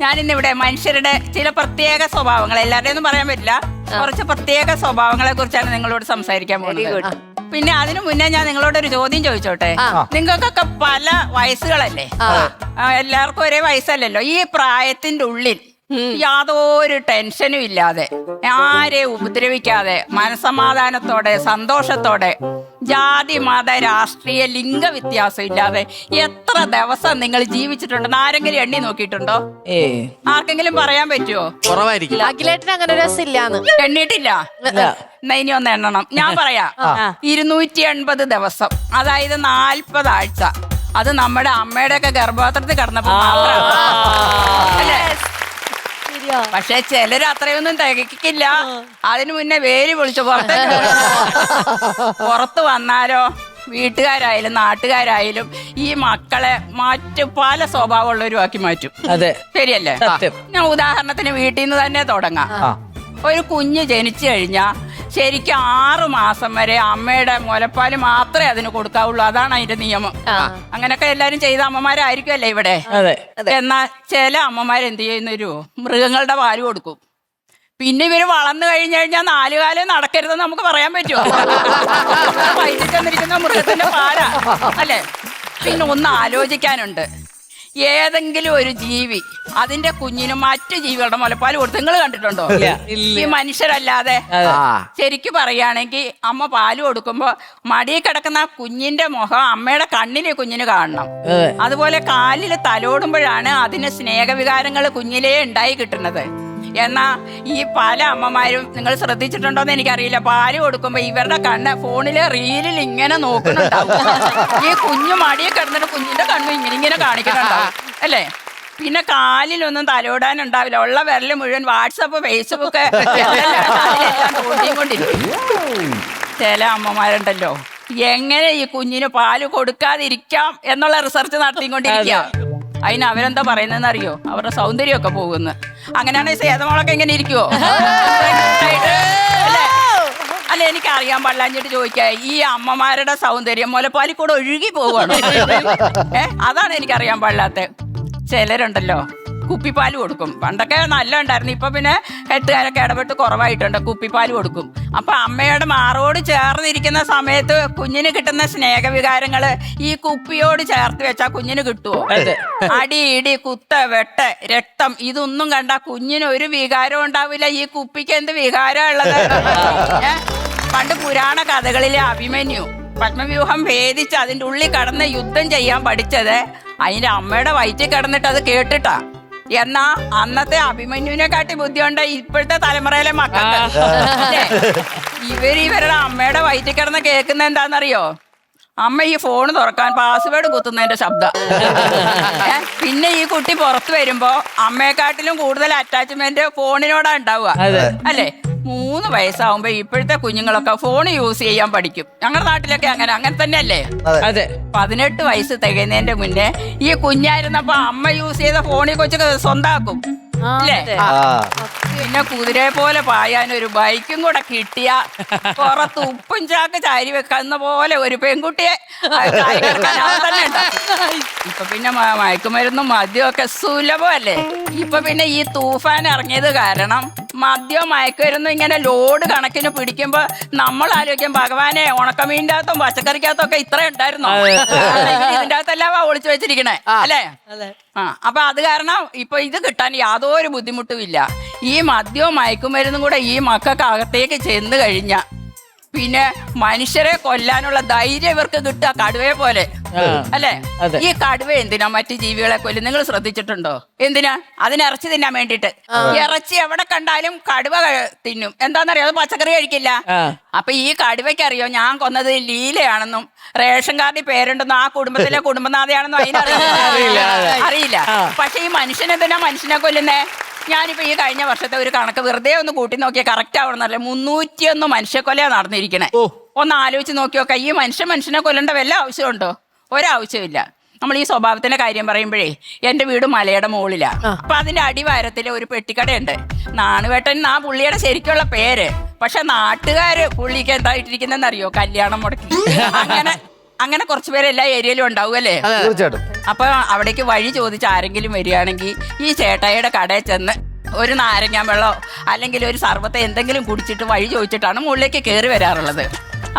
ഞാനിന്നിവിടെ മനുഷ്യരുടെ ചില പ്രത്യേക സ്വഭാവങ്ങൾ, എല്ലാവരുടെയും ഒന്നും പറയാൻ പറ്റില്ല, കുറച്ച് പ്രത്യേക സ്വഭാവങ്ങളെ കുറിച്ചാണ് നിങ്ങളോട് സംസാരിക്കാൻ പോകുന്നത്. പിന്നെ അതിനു മുന്നേ ഞാൻ നിങ്ങളോട് ഒരു ചോദ്യം ചോദിച്ചോട്ടെ. നിങ്ങൾക്കൊക്കെ പല വയസ്സുകളല്ലേ? എല്ലാവർക്കും ഒരേ വയസ്സല്ലല്ലോ. ഈ പ്രായത്തിന്റെ ഉള്ളിൽ യാതൊരു ടെൻഷനും ഇല്ലാതെ, ആരെയും ഉപദ്രവിക്കാതെ, മനസമാധാനത്തോടെ, സന്തോഷത്തോടെ, ജാതി മത രാഷ്ട്രീയ ലിംഗ വ്യത്യാസം ഇല്ലാതെ എത്ര ദിവസം നിങ്ങൾ ജീവിച്ചിട്ടുണ്ടെന്ന് ആരെങ്കിലും എണ്ണി നോക്കിയിട്ടുണ്ടോ? ആർക്കെങ്കിലും പറയാൻ പറ്റുമോ? കുറവായിരിക്കും. അഖിലേട്ടന് അങ്ങനെ ഒരു രസം ഇല്ലാന്ന് എണ്ണിയിട്ടില്ല. എന്നാ ഇനി ഒന്ന് എണ്ണണം. ഞാൻ പറയാം, 280 ദിവസം, അതായത് 40 ആഴ്ച. അത് നമ്മുടെ അമ്മയുടെ ഒക്കെ ഗർഭപാത്രത്തിൽ കിടന്നപ്പോ അല്ലേ? പക്ഷെ ചിലര് അത്രയൊന്നും തികക്കില്ല. അതിനു മുന്നേ വേര് പൊളിച്ചു പുറത്ത് വന്നാലോ, വീട്ടുകാരായാലും നാട്ടുകാരായാലും ഈ മക്കളെ മറ്റു പല സ്വഭാവമുള്ളവരും ആക്കി മാറ്റും. അതെ, ശരിയല്ലേ? ഞാൻ ഉദാഹരണത്തിന് വീട്ടിൽ നിന്ന് തന്നെ തുടങ്ങാം. ഒരു കുഞ്ഞ് ജനിച്ചു കഴിഞ്ഞാ ശരിക്കും 6 മാസം വരെ അമ്മയുടെ മുലപ്പാല് മാത്രമേ അതിന് കൊടുക്കാവുള്ളൂ. അതാണ് അതിന്റെ നിയമം. അങ്ങനൊക്കെ എല്ലാരും ചെയ്ത അമ്മമാരായിരിക്കുമല്ലേ ഇവിടെ. എന്നാൽ ചില അമ്മമാരെന്ത് ചെയ്യുന്നൊരു മൃഗങ്ങളുടെ പാല് കൊടുക്കും. പിന്നെ ഇവര് വളർന്നു കഴിഞ്ഞു കഴിഞ്ഞാൽ 4 കാലം നടക്കരുതെന്ന് നമുക്ക് പറയാൻ പറ്റുമോ? വയറ്റിൽ ചെന്നിരിക്കുന്ന മൃഗത്തിന്റെ പാലാ അല്ലേ. പിന്നെ ഒന്ന് ആലോചിക്കാനുണ്ട്. ഏതെങ്കിലും ഒരു ജീവി അതിന്റെ കുഞ്ഞിന് മറ്റു ജീവികളുടെ മുലപ്പാൽ കൊടുത്ത് നിങ്ങൾ കണ്ടിട്ടുണ്ടോ? ഈ മനുഷ്യരല്ലാതെ. ശരിക്കും പറയുകയാണെങ്കിൽ അമ്മ പാല് കൊടുക്കുമ്പോ മടിയിൽ കിടക്കുന്ന കുഞ്ഞിന്റെ മുഖം അമ്മയുടെ കണ്ണിൽ കുഞ്ഞിന് കാണണം. അതുപോലെ കാലിൽ തലോടുമ്പോഴാണ് അതിന് സ്നേഹവികാരങ്ങൾ കുഞ്ഞിലേ ഉണ്ടായി കിട്ടുന്നത്. എന്നാ ഈ പല അമ്മമാരും നിങ്ങൾ ശ്രദ്ധിച്ചിട്ടുണ്ടോന്ന് എനിക്കറിയില്ല, പാല് കൊടുക്കുമ്പോ ഇവരുടെ കണ്ണ് ഫോണിലെ റീലിൽ ഇങ്ങനെ നോക്കുന്നുണ്ടാവും. ഈ കുഞ്ഞു മടിയെ കിടന്നിട്ട് കുഞ്ഞിന്റെ കണ്ണ് ഇങ്ങനെ കാണിക്കുന്നുണ്ടാവും അല്ലേ. പിന്നെ കാലിലൊന്നും തലോടാനുണ്ടാവില്ല. ഉള്ള വിരല് മുഴുവൻ വാട്സപ്പ്, ഫേസ്ബുക്ക് തോണ്ടിക്കൊണ്ടിരിക്കും. ചില അമ്മമാരുണ്ടല്ലോ എങ്ങനെ ഈ കുഞ്ഞിന് പാല് കൊടുക്കാതിരിക്കാം എന്നുള്ള റിസർച്ച് നടത്തിക്കൊണ്ടിരിക്കുക. അതിന് അവരെന്താ പറയുന്നതെന്ന് അറിയോ? അവരുടെ സൗന്ദര്യമൊക്കെ പോകുന്നു. അങ്ങനെയാണെങ്കിൽ സേതമോളൊക്കെ എങ്ങനെ ഇരിക്കുവോ? അല്ല, എനിക്ക് അറിയാൻ പാടില്ലാഞ്ഞിട്ട് ചോദിക്കാ, ഈ അമ്മമാരുടെ സൗന്ദര്യം മുലപ്പാലിൽ കൂടെ ഒഴുകി പോവുകയാണ്. അതാണ് എനിക്കറിയാൻ പാടില്ലാത്ത. ചിലരുണ്ടല്ലോ കുപ്പിപ്പാല് കൊടുക്കും. പണ്ടൊക്കെ നല്ല ഉണ്ടായിരുന്നു, ഇപ്പൊ പിന്നെ ഹെൽത്തുകാരൊക്കെ ഇടപെട്ട് കുറവായിട്ടുണ്ട്. കുപ്പിപ്പാല് കൊടുക്കും. അപ്പൊ അമ്മയുടെ മാറോട് ചേർന്നിരിക്കുന്ന സമയത്ത് കുഞ്ഞിന് കിട്ടുന്ന സ്നേഹവികാരങ്ങള് ഈ കുപ്പിയോട് ചേർത്ത് വെച്ചാൽ കുഞ്ഞിന് കിട്ടുമോ? അടി, ഇടി, കുത്ത്, വെട്ട്, രക്തം ഇതൊന്നും കണ്ട കുഞ്ഞിന് ഒരു വികാരം ഉണ്ടാവില്ല. ഈ കുപ്പിക്ക് എന്ത് വികാരം ഉള്ളത്? പണ്ട് പുരാണ കഥകളിലെ അഭിമന്യു പത്മവ്യൂഹം ഭേദിച്ച് അതിൻ്റെ ഉള്ളിൽ കടന്ന് യുദ്ധം ചെയ്യാൻ പഠിച്ചത് അതിന്റെ അമ്മയുടെ വയറ്റിൽ കിടന്നിട്ട് അത് കേട്ടിട്ടാ. എന്നാ അന്നത്തെ അഭിമന്യുവിനെ കാട്ടി ബുദ്ധിയുണ്ട് ഇപ്പോഴത്തെ തലമുറയിലെ മക്കൾക്ക്. ഇവരുടെ അമ്മയുടെ വയറ്റിൽ കിടന്ന് കേൾക്കുന്ന എന്താണെന്നറിയോ? അമ്മ ഈ ഫോൺ തുറക്കാൻ പാസ്വേഡ് കുത്തുന്നതിന്റെ ശബ്ദം. പിന്നെ ഈ കുട്ടി പുറത്തു വരുമ്പോ അമ്മയെക്കാട്ടിലും കൂടുതൽ അറ്റാച്ച്മെന്റ് ഫോണിനോടാ ഉണ്ടാവുക അല്ലേ. 3 വയസ്സാവുമ്പോ ഇപ്പോഴത്തെ കുഞ്ഞുങ്ങളൊക്കെ ഫോൺ യൂസ് ചെയ്യാൻ പഠിക്കും. ഞങ്ങളുടെ നാട്ടിലൊക്കെ അങ്ങനെ തന്നെയല്ലേ. 18 വയസ്സ് തികയുന്നതിന്റെ മുന്നേ ഈ കുഞ്ഞായിരുന്നപ്പോ അമ്മ യൂസ് ചെയ്ത ഫോണിൽ കൊച്ചൊക്കെ സ്വന്താക്കും അല്ലേ. പിന്നെ കുതിരയെ പോലെ പായാൻ ഒരു ബൈക്കും കൂടെ കിട്ടിയ പുറത്ത് ഉപ്പും ചാക്ക് ചാരി വെക്കുന്ന പോലെ ഒരു പെൺകുട്ടിയെ തന്നെ ഉണ്ടാക്കും. ഇപ്പൊ പിന്നെ മയക്കുമരുന്നും മദ്യമൊക്കെ സുലഭമല്ലേ. ഇപ്പൊ പിന്നെ ഈ തൂഫാൻ ഇറങ്ങിയത് കാരണം മദ്യവും മയക്കുമരുന്നും ഇങ്ങനെ ലോഡ് കണക്കിന് പിടിക്കുമ്പോ നമ്മൾ ആലോചിക്കും, ഭഗവാനെ ഉണക്കമീൻ്റെ അകത്തും പച്ചക്കറിക്കകത്തും ഒക്കെ ഇത്ര ഉണ്ടായിരുന്നു, ഇതിന്റെ അകത്തെല്ലാം ഒളിച്ചു വെച്ചിരിക്കണേ അല്ലേ. അപ്പൊ അത് കാരണം ഇപ്പൊ ഇത് കിട്ടാൻ യാതൊരു ബുദ്ധിമുട്ടും ഇല്ല. ഈ മദ്യവും മയക്കുമരുന്നും കൂടെ ഈ മക്കൾക്ക് അകത്തേക്ക് ചെന്ന് കഴിഞ്ഞ പിന്നെ മനുഷ്യരെ കൊല്ലാനുള്ള ധൈര്യം ഇവർക്ക് കിട്ടുക കടുവയെ പോലെ അല്ലേ. ഈ കടുവ എന്തിനാ മറ്റു ജീവികളെ കൊല്ലും? നിങ്ങൾ ശ്രദ്ധിച്ചിട്ടുണ്ടോ? എന്തിനാ? അതിന് ഇറച്ചി തിന്നാൻ വേണ്ടിട്ട്. ഇറച്ചി എവിടെ കണ്ടാലും കടുവ തിന്നും. എന്താന്നറിയോ? അത് പച്ചക്കറി കഴിക്കില്ല. അപ്പൊ ഈ കടുവയ്ക്ക് അറിയോ ഞാൻ കൊന്നത് ലീലയാണെന്നും റേഷൻ കാർഡിൽ പേരുണ്ടെന്നും ആ കുടുംബത്തിലെ കുടുംബനാഥയാണെന്നും അറിയില്ല. പക്ഷെ ഈ മനുഷ്യനെന്തിനാ മനുഷ്യനെ കൊല്ലുന്നേ? ഞാനിപ്പോ ഈ കഴിഞ്ഞ വർഷത്തെ ഒരു കണക്ക് വെറുതെ ഒന്ന് കൂട്ടി നോക്കിയാൽ കറക്റ്റ് ആവണമെന്നല്ല, 301 മനുഷ്യക്കൊലയാണ് നടന്നിരിക്കണേ. ഒന്ന് ആലോചിച്ച് നോക്കിയോക്കെ. ഈ മനുഷ്യനെ കൊല്ലേണ്ട വല്ല ആവശ്യമുണ്ടോ? ഒരാവശ്യമില്ല. നമ്മൾ ഈ സ്വഭാവത്തിന്റെ കാര്യം പറയുമ്പോഴേ, എന്റെ വീട് മലയുടെ മുകളിലാ. അപ്പൊ അതിന്റെ അടിവാരത്തില് ഒരു പെട്ടിക്കടയുണ്ട്. നാണുവേട്ടൻ ആ പുള്ളിയുടെ ശരിക്കുള്ള പേര്. പക്ഷെ നാട്ടുകാര് പുള്ളിക്ക് എന്തായിട്ടിരിക്കുന്നെന്ന് അറിയോ? കല്യാണം മുടക്കി. അങ്ങനെ കുറച്ചു പേര് എല്ലാ ഏരിയയിലും ഉണ്ടാവും അല്ലേ. അപ്പൊ അവിടേക്ക് വഴി ചോദിച്ച് ആരെങ്കിലും വരികയാണെങ്കിൽ ഈ ചേട്ടായിയുടെ കടയിൽ ചെന്ന് ഒരു നാരങ്ങാ വെള്ളോ അല്ലെങ്കിൽ ഒരു സർബത്ത് എന്തെങ്കിലും കുടിച്ചിട്ട് വഴി ചോദിച്ചിട്ടാണ് മുകളിലേക്ക് കയറി വരാറുള്ളത്.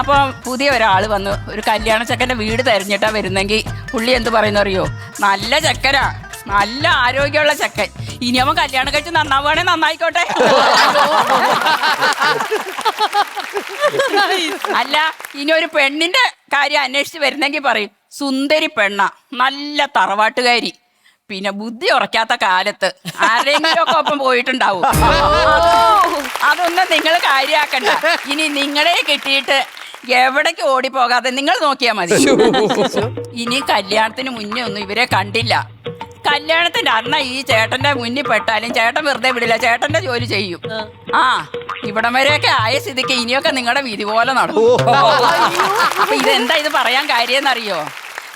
അപ്പോൾ പുതിയ ഒരാൾ വന്ന് ഒരു കല്യാണ ചെക്കൻ്റെ വീട് തിരഞ്ഞിട്ടാ വരുന്നെങ്കിൽ പുള്ളി എന്ത് പറയുന്ന അറിയോ? നല്ല ചെക്കനാ, നല്ല ആരോഗ്യമുള്ള ചെക്കൻ, ഇനി അവൻ കല്യാണം കഴിച്ച് നന്നാവുകയാണെ നന്നായിക്കോട്ടെ. അല്ല, ഇനി ഒരു പെണ്ണിന്റെ കാര്യം അന്വേഷിച്ച് വരുന്നെങ്കിൽ പറയും സുന്ദരി പെണ്ണ, നല്ല തറവാട്ടുകാരി, പിന്നെ ബുദ്ധി ഉറക്കാത്ത കാലത്ത് ആരെങ്കിലും ഒക്കെ ഒപ്പം പോയിട്ടുണ്ടാവും. അതൊന്നും നിങ്ങൾ കാര്യാക്കണ്ട. ഇനി നിങ്ങളെ കിട്ടിയിട്ട് എവിടേക്ക് ഓടിപ്പോകാതെ നിങ്ങൾ നോക്കിയാൽ മതി. ഇനി കല്യാണത്തിന് മുന്നേ ഒന്നും ഇവരെ കണ്ടില്ല. കല്യാണത്തിന്റെ അന്ന് ഈ ചേട്ടന്റെ മുന്നിൽ പെട്ടാലും ചേട്ടൻ വെറുതെ വിടില്ല, ചേട്ടന്റെ ജോലി ചെയ്യും. ഇവിടം വരെയൊക്കെ ആയ സ്ഥിതിക്ക് ഇനിയൊക്കെ നിങ്ങളുടെ വിധി പോലെ നടക്കും. അപ്പൊ ഇതെന്താ ഇത് പറയാൻ കാര്യം എന്നറിയോ?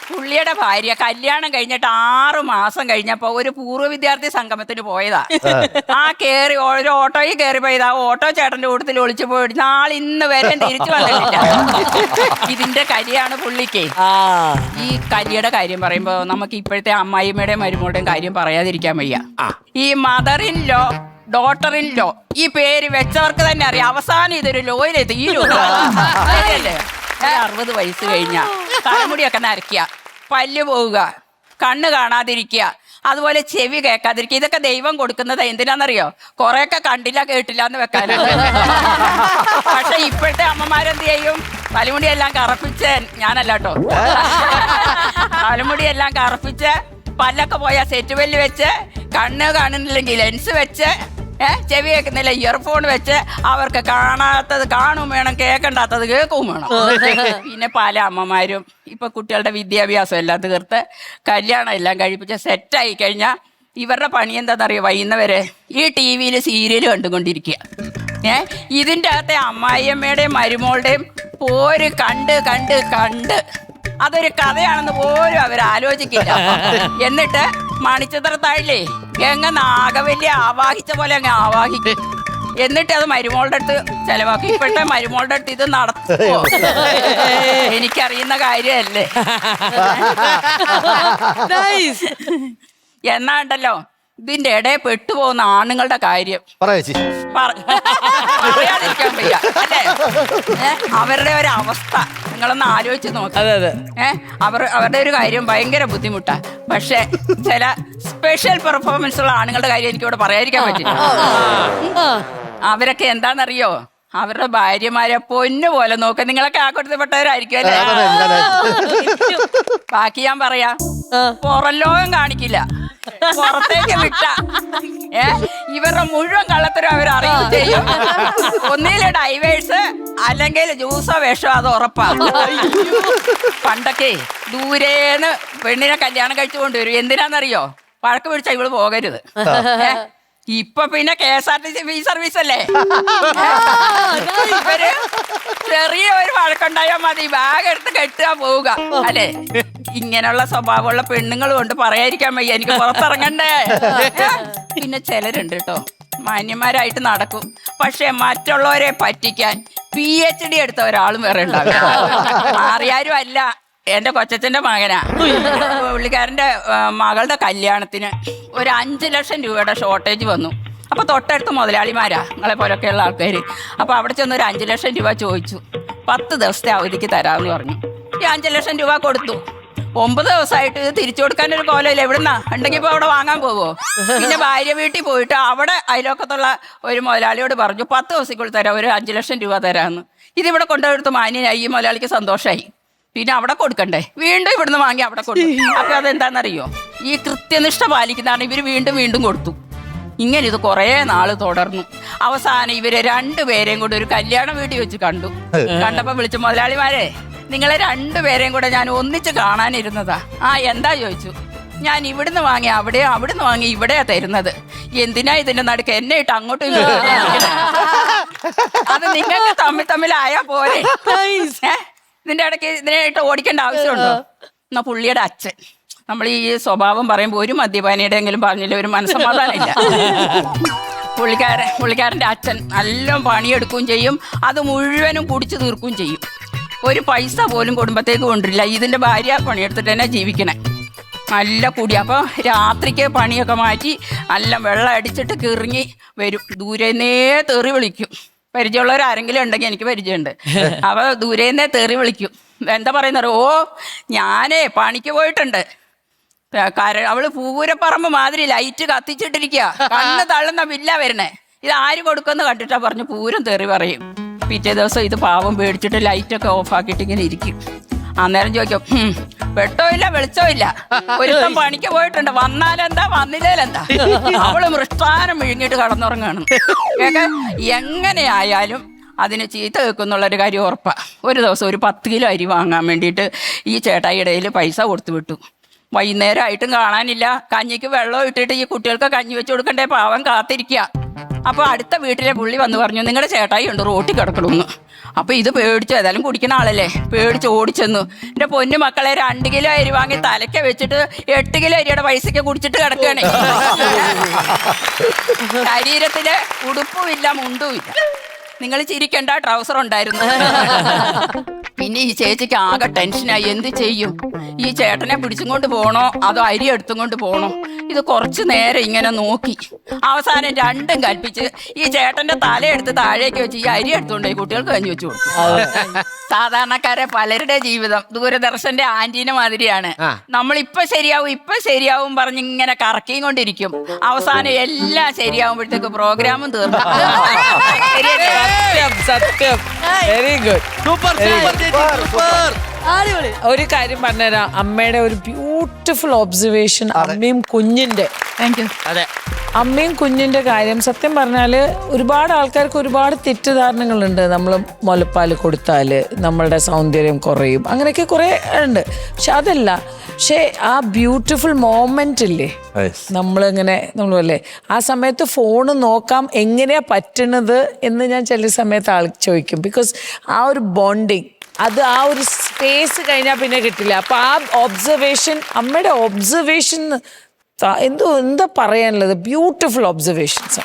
പുള്ളിയുടെ ഭാര്യ കല്യാണം കഴിഞ്ഞിട്ട് 6 മാസം കഴിഞ്ഞപ്പോ ഒരു പൂർവ്വ വിദ്യാർത്ഥി സംഗമത്തിന് പോയതാ. ആ കേറി ഒരു ഓട്ടോയിൽ കയറി പോയതാ. ഓട്ടോ ചേട്ടന്റെ കൂട്ടത്തിൽ ഒളിച്ചു പോയിട്ട് ഇന്ന് വരെ തിരിച്ചു വന്നിട്ടില്ല. ഇതിന്റെ കരിയാണ് പുള്ളിക്ക്. ഈ കരിയുടെ കാര്യം പറയുമ്പോ നമുക്ക് ഇപ്പോഴത്തെ അമ്മായിമ്മയുടെയും മരുമകളുടെയും കാര്യം പറയാതിരിക്കാൻ വയ്യ. ഈ mother in law, daughter in law, ഈ പേര് വെച്ചവർക്ക് തന്നെ അറിയാം അവസാനം ഇതൊരു ലോയിലെ തീരുമല്ലേ. 60 വയസ്സ് കഴിഞ്ഞ തലമുടിയൊക്കെ നരയ്ക്കുക, പല്ല് പോവുക, കണ്ണ് കാണാതിരിക്കുക, അതുപോലെ ചെവി കേൾക്കാതിരിക്കുക. ഇതൊക്കെ ദൈവം കൊടുക്കുന്നത് എന്തിനാണെന്നറിയോ? കുറെയൊക്കെ കണ്ടില്ല കേട്ടില്ല എന്ന് വെക്കാനാണ്. പക്ഷെ ഇപ്പോഴത്തെ അമ്മമാരെന്ത് ചെയ്യും? തലമുടിയെല്ലാം കറപ്പിച്ച്, ഞാനല്ല കേട്ടോ, തലമുടിയെല്ലാം കറപ്പിച്ച് പല്ലൊക്കെ പോയാൽ സെറ്റ് പല്ല് വെച്ച്, കണ്ണ് കാണുന്നില്ലെങ്കിൽ ലെൻസ് വെച്ച്, ചെവി കേൾക്കുന്നില്ല ഇയർഫോൺ വെച്ച്, അവർക്ക് കാണാത്തത് കാണും വേണം, കേൾക്കണ്ടാത്തത് കേൾക്കും വേണം. പിന്നെ പല അമ്മമാരും ഇപ്പൊ കുട്ടികളുടെ വിദ്യാഭ്യാസം എല്ലാം തീർത്ത് കല്യാണം എല്ലാം കഴിപ്പിച്ച് സെറ്റായി കഴിഞ്ഞാൽ ഇവരുടെ പണി എന്താണെന്നറിയോ? വൈകുന്നവരെ ഈ TV സീരിയൽ കണ്ടുകൊണ്ടിരിക്കുക. ഇതിൻ്റെ അകത്തെ അമ്മായിയമ്മയുടെയും മരുമോളുടെയും പോര് കണ്ട് കണ്ട് കണ്ട് അതൊരു കഥയാണെന്ന് പോലും അവർ ആലോചിക്കില്ല. എന്നിട്ട് മണിച്ചിത്രത്താഴില്ലേ എങ്ങ നാഗവല്യ ആവാഹിച്ച പോലെ അങ്ങ് ആവാഹിക്കും. എന്നിട്ട് അത് മരുമോളുടെ അടുത്ത് ചെലവാക്കി. ഇപ്പോഴത്തെ മരുമോളുടെ അടുത്ത് ഇത് നടത്തുമോ? എനിക്കറിയുന്ന കാര്യമല്ലേ. എന്നാ ഉണ്ടല്ലോ ഇതിന്റെ ഇടയിൽ പെട്ടുപോകുന്ന ആണുങ്ങളുടെ കാര്യം പറയാതിരിക്കാൻ വയ്യ അല്ലേ. അവരുടെ ഒരു അവസ്ഥ നിങ്ങളൊന്ന് ആലോചിച്ച് നോക്കാം. അവരുടെ ഒരു കാര്യം ഭയങ്കര ബുദ്ധിമുട്ടാ. പക്ഷെ ചില സ്പെഷ്യൽ പെർഫോമൻസ് ഉള്ള ആണുങ്ങളുടെ കാര്യം എനിക്കിവിടെ പറയാതിരിക്കാൻ പറ്റില്ല. അവരൊക്കെ എന്താണെന്നറിയോ? അവരുടെ ഭാര്യമാരെ പൊന്നു പോലെ നോക്കുക. നിങ്ങളൊക്കെ ആ കൊടുത്തപ്പെട്ടവരായിരിക്കും അല്ലേ? ബാക്കി ഞാൻ പറയാ, പുറം ലോകം കാണിക്കില്ല, പുറത്തേക്ക് വിട്ട ഇവരുടെ മുഴുവൻ കള്ളത്തരം അവർ അറിയുകയും ചെയ്യും. ഒന്നിലെ ഡൈവേഴ്സ് അല്ലെങ്കിൽ ജ്യൂസോ വിഷോ അത് ഉറപ്പാണ്. പണ്ടൊക്കെ ദൂരേന്ന് പെണ്ണിനെ കല്യാണം കഴിച്ചു കൊണ്ടുവരും. എന്തിനാന്നറിയോ? വഴക്ക് പിടിച്ചാൽ ഇവള് പോകരുത്. ഇപ്പൊ പിന്നെ KSRTC ഫ്രീ സർവീസ് അല്ലേ. ഇവര് ചെറിയ ഒരു വഴക്കുണ്ടായാൽ മതി, ബാഗ് എടുത്ത് കെട്ടുക പോവുക അല്ലേ. ഇങ്ങനെയുള്ള സ്വഭാവമുള്ള പെണ്ണുങ്ങൾ കൊണ്ട് പറയാതിരിക്കാൻ വയ്യ. എനിക്ക് പുറത്തിറങ്ങണ്ടേ. പിന്നെ ചിലരുണ്ട് കേട്ടോ, മാന്യന്മാരായിട്ട് നടക്കും, പക്ഷെ മറ്റുള്ളവരെ പറ്റിക്കാൻ PhD എടുത്ത ഒരാളും വേറെ ഉണ്ടാവില്ല. ആറിയാരും അല്ല, എന്റെ കൊച്ചച്ഛന്റെ മകനാ. പുള്ളിക്കാരന്റെ മകളുടെ കല്യാണത്തിന് ഒരു 5 ലക്ഷം രൂപയുടെ ഷോർട്ടേജ് വന്നു. അപ്പൊ തൊട്ടടുത്ത് മുതലാളിമാരാ, നിങ്ങളെ പോലൊക്കെയുള്ള ആൾക്കാർ. അപ്പൊ അവിടെ ചെന്ന് ഒരു 5 ലക്ഷം രൂപ ചോദിച്ചു. 10 ദിവസത്തെ അവധിക്ക് തരാമെന്ന് പറഞ്ഞു. ഈ 5 ലക്ഷം രൂപ കൊടുത്തു. 9 ദിവസമായിട്ട് ഇത് തിരിച്ചു കൊടുക്കാൻ ഒരു കോലമില്ല. എവിടുന്നാ ഉണ്ടെങ്കിൽ ഇപ്പൊ അവിടെ വാങ്ങാൻ പോവോ? പിന്നെ ഭാര്യ വീട്ടിൽ പോയിട്ട് അവിടെ അയലോക്കത്തുള്ള ഒരു മുതലാളിയോട് പറഞ്ഞു 10 ദിവസത്തേക്കുള്ളിൽ തരാം, ഒരു 5 ലക്ഷം രൂപ തരാമെന്ന്. ഇതിവിടെ കൊണ്ടുപോയെടുത്ത് മാന്യനായി. ഈ മുതലാളിക്ക് സന്തോഷമായി. പിന്നെ അവിടെ കൊടുക്കണ്ടേ, വീണ്ടും ഇവിടുന്ന് വാങ്ങി അവിടെ കൊടുക്കും. അപ്പൊ അതെന്താണെന്നറിയോ? ഈ കൃത്യനിഷ്ഠ പാലിക്കുന്നതാണ്. ഇവര് വീണ്ടും വീണ്ടും കൊടുത്തു. ഇങ്ങനെ ഇത് കുറേ നാള് തുടർന്നു. അവസാനം ഇവരെ 2 പേരെയും കൂടെ ഒരു കല്യാണ വീട്ടിൽ വെച്ച് കണ്ടു. കണ്ടപ്പോ വിളിച്ചു, മുതലാളിമാരെ നിങ്ങളെ 2 പേരെയും കൂടെ ഞാൻ ഒന്നിച്ച് കാണാനിരുന്നതാ. എന്താ ചോദിച്ചു. ഞാൻ ഇവിടുന്ന് വാങ്ങി അവിടെയോ, അവിടുന്ന് വാങ്ങി ഇവിടെയാ തരുന്നത്. എന്തിനാ ഇതിന്റെ നടുക്ക് എന്നെ ഇട്ട് അങ്ങോട്ടും ഇങ്ങോട്ടും? അത് നിങ്ങൾക്ക് തമ്മിലായാ പോരെ. ഇതിന്റെ ഇടയ്ക്ക് ഇതിനായിട്ട് ഓടിക്കേണ്ട ആവശ്യമുണ്ടോ? എന്നാ പുള്ളിയുടെ അച്ഛൻ, നമ്മൾ ഈ സ്വഭാവം പറയുമ്പോൾ ഒരു മദ്യപാനിയുടെ എങ്കിലും പറഞ്ഞില്ല ഒരു മനസ്സമാധാനമില്ല. പുള്ളിക്കാരന്റെ അച്ഛൻ നല്ല പണിയെടുക്കുകയും ചെയ്യും, അത് മുഴുവനും കുടിച്ചു തീർക്കുകയും ചെയ്യും. ഒരു പൈസ പോലും കുടുംബത്തേക്ക് കൊണ്ടിരില്ല. ഇതിന്റെ ഭാര്യ പണിയെടുത്തിട്ട് തന്നെ ജീവിക്കണേ. നല്ല കുടി. അപ്പോൾ രാത്രിക്ക് പണിയൊക്കെ മാറ്റി നല്ല വെള്ളം അടിച്ചിട്ട് കിറങ്ങി വരും. ദൂരന്നേ തെറി വിളിക്കും. പരിചയമുള്ളവർ ആരെങ്കിലും ഉണ്ടെങ്കിൽ എനിക്ക് പരിചയമുണ്ട്. അപ്പൊ ദൂരേന്നേ തെറി വിളിക്കും. എന്താ പറയുന്നത്? ഓ ഞാനേ പണിക്ക് പോയിട്ടുണ്ട്. അവള് പൂരപ്പറമ്പ് മാതിരി ലൈറ്റ് കത്തിച്ചിട്ടിരിക്കുക, കണ്ണ് തള്ളുന്ന ബില്ലാ വരണേ. ഇത് ആര് കൊടുക്കുമെന്ന് കണ്ടിട്ടാ പറഞ്ഞു പൂരം തെറി പറയും. പിറ്റേ ദിവസം ഇത് പാവം പേടിച്ചിട്ട് ലൈറ്റൊക്കെ ഓഫാക്കിയിട്ട് ഇങ്ങനെ ഇരിക്കും. അന്നേരം ചോദിക്കും, വെട്ടോ ഇല്ല വെളിച്ചോ ഇല്ല, ഒരുത്തം പണിക്ക് പോയിട്ടുണ്ട്, വന്നാലെന്താ വന്നില്ലേലെന്താ? അവള് മൃഷ്ടാനം വിഴുങ്ങിയിട്ട് കടന്നുറങ്ങാണ്. എങ്ങനെയായാലും അതിന് ചീത്ത വെക്കുന്നുള്ളൊരു കാര്യം ഉറപ്പാ. ഒരു ദിവസം ഒരു 10 കിലോ അരി വാങ്ങാൻ വേണ്ടിയിട്ട് ഈ ചേട്ടായി ഇടയിൽ പൈസ കൊടുത്തു വിട്ടു. വൈകുന്നേരമായിട്ടും കാണാനില്ല. കഞ്ഞിക്ക് വെള്ളം ഇട്ടിട്ട് ഈ കുട്ടികൾക്ക് കഞ്ഞി വെച്ച് കൊടുക്കണ്ടേ, പാവം കാത്തിരിക്കുക. അപ്പോൾ അടുത്ത വീട്ടിലെ പുള്ളി വന്ന് പറഞ്ഞു, നിങ്ങളുടെ ചേട്ടായി ഉണ്ട് റോട്ടിൽ കിടക്കണമെന്ന്. അപ്പൊ ഇത് പേടിച്ചു, ഏതായാലും കുടിക്കുന്ന ആളല്ലേ, പേടിച്ച് ഓടിച്ചെന്നു. എന്റെ പൊന്നു മക്കളെ 2 കിലോ അരി വാങ്ങി തലയ്ക്ക് വെച്ചിട്ട് 8 കിലോ അരിയുടെ പൈസക്ക് കുടിച്ചിട്ട് കിടക്കുകയാണ്. ശരീരത്തില് ഉടുപ്പുമില്ല, മുണ്ടുമില്ല. നിങ്ങൾ ചിരിക്കണ്ട, ട്രൗസർ ഉണ്ടായിരുന്നു. പിന്നെ ഈ ചേച്ചിക്ക് ആകെ ടെൻഷനായി. എന്ത് ചെയ്യും? ഈ ചേട്ടനെ പിടിച്ചും കൊണ്ട് പോണോ അതോ അരി എടുത്തും കൊണ്ട് പോണോ? ഇത് കുറച്ചു നേരം ഇങ്ങനെ നോക്കി. അവസാനം രണ്ടും കൽപ്പിച്ച് ഈ ചേട്ടന്റെ തലയെടുത്ത് താഴേക്ക് വെച്ച് ഈ അരി എടുത്തുകൊണ്ട് ഈ കുട്ടികൾക്ക് കഞ്ഞി വെച്ചു കൊടുത്തു. സാധാരണക്കാരെ പലരുടെ ജീവിതം ദൂരദർശന്റെ ആന്റീന മാതിരിയാണ്. നമ്മൾ ഇപ്പൊ ശരിയാവും പറഞ്ഞ് ഇങ്ങനെ കറക്കിയും കൊണ്ടിരിക്കും. അവസാനം എല്ലാം ശരിയാവുമ്പോഴത്തേക്ക് പ്രോഗ്രാമും തീർന്നു. സത്യം. Very good. ഒരു കാര്യം പറഞ്ഞുതരാം. അമ്മയുടെ ഒരു ബ്യൂട്ടിഫുൾ ഒബ്സർവേഷൻ. അമ്മയും കുഞ്ഞിന്റെ അമ്മയും കുഞ്ഞിന്റെ കാര്യം സത്യം പറഞ്ഞാല് ഒരുപാട് ആൾക്കാർക്ക് ഒരുപാട് തെറ്റിദ്ധാരണകളുണ്ട്. നമ്മൾ മുലപ്പാൽ കൊടുത്താല് നമ്മളുടെ സൗന്ദര്യം കുറയും, അങ്ങനെയൊക്കെ കുറെ ഉണ്ട്. പക്ഷെ അതല്ല. പക്ഷെ ആ ബ്യൂട്ടിഫുൾ മോമെന്റ് ഇല്ലേ, നമ്മളല്ലേ ആ സമയത്ത് ഫോണ് നോക്കാം എങ്ങനെയാ പറ്റണത് എന്ന് ഞാൻ ചില സമയത്ത് ആൾ ചോദിക്കും. ബിക്കോസ് ആ ഒരു ബോണ്ടിങ്, അത് ആ ഒരു സ്പേസ് കഴിഞ്ഞാൽ പിന്നെ കിട്ടില്ല. അപ്പൊ ആ ഒബ്സർവേഷൻ, അമ്മയുടെ ഒബ്സർവേഷൻ എന്താ പറയാനുള്ളത്, ബ്യൂട്ടിഫുൾ ഒബ്സർവേഷൻസ്.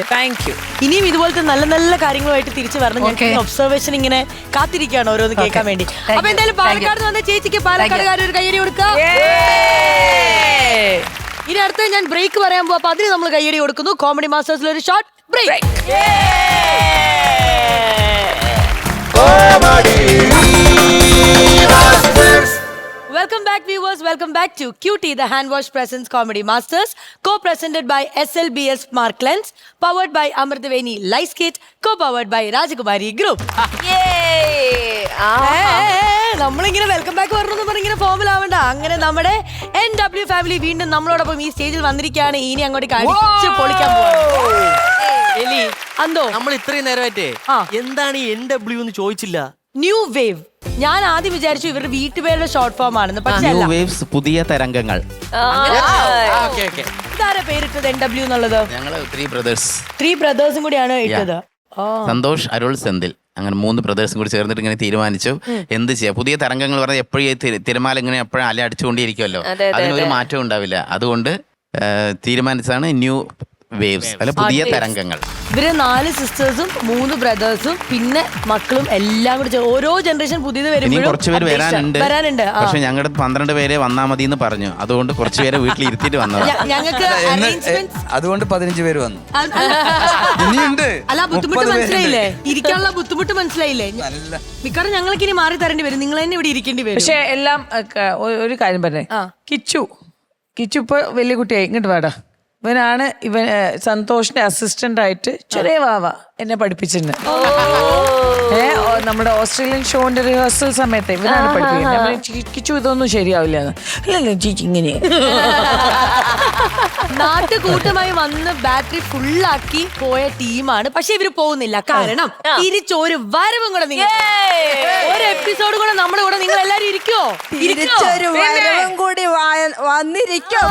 Thank you. ഇനിയും ഇതുപോലത്തെ നല്ല നല്ല കാര്യങ്ങളുമായിട്ട് തിരിച്ചു വരണം. ഞാൻ ഒബ്സർവേഷൻ ഇങ്ങനെ കാത്തിരിക്കുകയാണ് ഓരോന്ന് കേൾക്കാൻ വേണ്ടി. അപ്പൊ എന്തായാലും പാലക്കാട് വന്ന ചേച്ചിക്ക് പാലക്കാടുകാർ ഒരു കയ്യടി കൊടുക്കാം. ഇനി അടുത്ത ഞാൻ ബ്രേക്ക് പറയാൻ പോകും. അപ്പൊ അതിന് നമ്മൾ കയ്യടി കൊടുക്കുന്നു. കോമഡി മാസ്റ്റേഴ്സിൽ ഒരു short break. Welcome back viewers, welcome back to QT the Hand Wash Presents Comedy Masters, co-presented by SLBS Smart Lens, powered by Amrtaveni Lice Kit, co-powered by Rajakumari Group. നമ്മളിങ്ങനെ വെൽക്കം ബാക്ക് വരണമെന്ന് പറഞ്ഞിങ്ങനെ ഫോമിലാവണ്ട. അങ്ങനെ നമ്മുടെ NW family വീണ്ടും നമ്മളോടൊപ്പം ഈ സ്റ്റേജിൽ വന്നിരിക്കുകയാണ്. ഇനി അങ്ങോട്ട് കഴിച്ച് പൊളിക്കാൻ പോകും. നമ്മൾ ഇത്രയും നേരമായിട്ടേ എന്താണ് ഈ NW എന്ന് ചോദിച്ചില്ല. New wave. ഞാൻ ആദ്യം വിചാരിച്ചു ഇവരുടെ വീട്ടുപേരുടെ ഷോർട്ട് ഫോം ആണെന്ന്. പക്ഷേ പുതിയ തരംഗങ്ങൾ. ഇതാരാ പേരിട്ടത് NW എന്നുള്ളത്? ഞങ്ങള് 3 brothers. 3 brothers-ഉം കൂടിയാണ് ഇട്ടത്. സന്തോഷ്, അരുൾ, സെന്തിൽ, അങ്ങനെ 3 brothers കൂടി ചേർന്നിട്ട് ഇങ്ങനെ തീരുമാനിച്ചു എന്ത് ചെയ്യാം. പുതിയ തരംഗങ്ങൾ പറഞ്ഞാൽ എപ്പോഴും തിരമാല ഇങ്ങനെ എപ്പോഴും അല അടിച്ചുകൊണ്ടിരിക്കുമല്ലോ, അതിനൊരു മാറ്റം ഉണ്ടാവില്ല. അതുകൊണ്ട് തീരുമാനിച്ചതാണ് ന്യൂ വേവ്സ്, അല്ല പുതിയ തരംഗങ്ങൾ. ഇവര് 4 സിസ്റ്റേഴ്സും 3 ബ്രദേഴ്സും പിന്നെ മക്കളും എല്ലാം കൂടി ഓരോ ജനറേഷൻ പുതിയത് വരുമ്പോഴും കുറച്ചുപേര് വരാനുണ്ട്. പക്ഷെ ഞങ്ങളുടെ 12 പേരെ വന്നാ മതി എന്ന് പറഞ്ഞു. അതുകൊണ്ട് കുറച്ചുപേരെ വീട്ടിൽ ഇരുത്തിട്ട് വന്നത്. ഞങ്ങൾക്ക് അതുകൊണ്ട് 15 പേര് വന്നു. അല്ല, ബുദ്ധിമുട്ട് മനസ്സിലായില്ലേ? ഇരിക്കാനുള്ള ബുദ്ധിമുട്ട് മനസ്സിലായില്ലേ? മിക്കവാറും ഞങ്ങൾക്ക് ഇനി മാറി തരേണ്ടി വരും. നിങ്ങൾ തന്നെ ഇവിടെ ഇരിക്കേണ്ടി വരും. പക്ഷെ എല്ലാം ഒരു കാര്യം പറഞ്ഞേ, കിച്ചു ഇപ്പൊ വലിയ കുട്ടിയായി. ഇങ്ങോട്ട് വേടാ. ഇവൻ സന്തോഷിന്റെ അസിസ്റ്റന്റ് ആയിട്ട് ചെറിയ വാവ എന്നെ പഠിപ്പിച്ചിട്ടുണ്ട്. നമ്മുടെ ഓസ്ട്രേലിയൻ ഷോന്റെ റിഹേഴ്സൽ സമയത്ത് ഇവനാണ് പഠിപ്പിക്കുന്നത്. കിച്ചു ഇതൊന്നും ശരിയാവില്ല. അല്ലല്ലോ ചേച്ചി ഇങ്ങനെ നാട്ടുകൂട്ടമായി വന്ന് ബാറ്ററി ഫുള്ളാക്കി പോയ ടീമാണ്. പക്ഷെ ഇവര് പോകുന്നില്ല. കാരണം തിരിച്ചൊരു വരവും കൂടെ നിങ്ങൾ ഒരു എപ്പിസോഡ് കൂടെ നമ്മുടെ കൂടെ നിങ്ങൾ എല്ലാരും ഇരിക്കോ? തിരിച്ചൊരു വരവും കൂടി വന്നിരിക്കോ?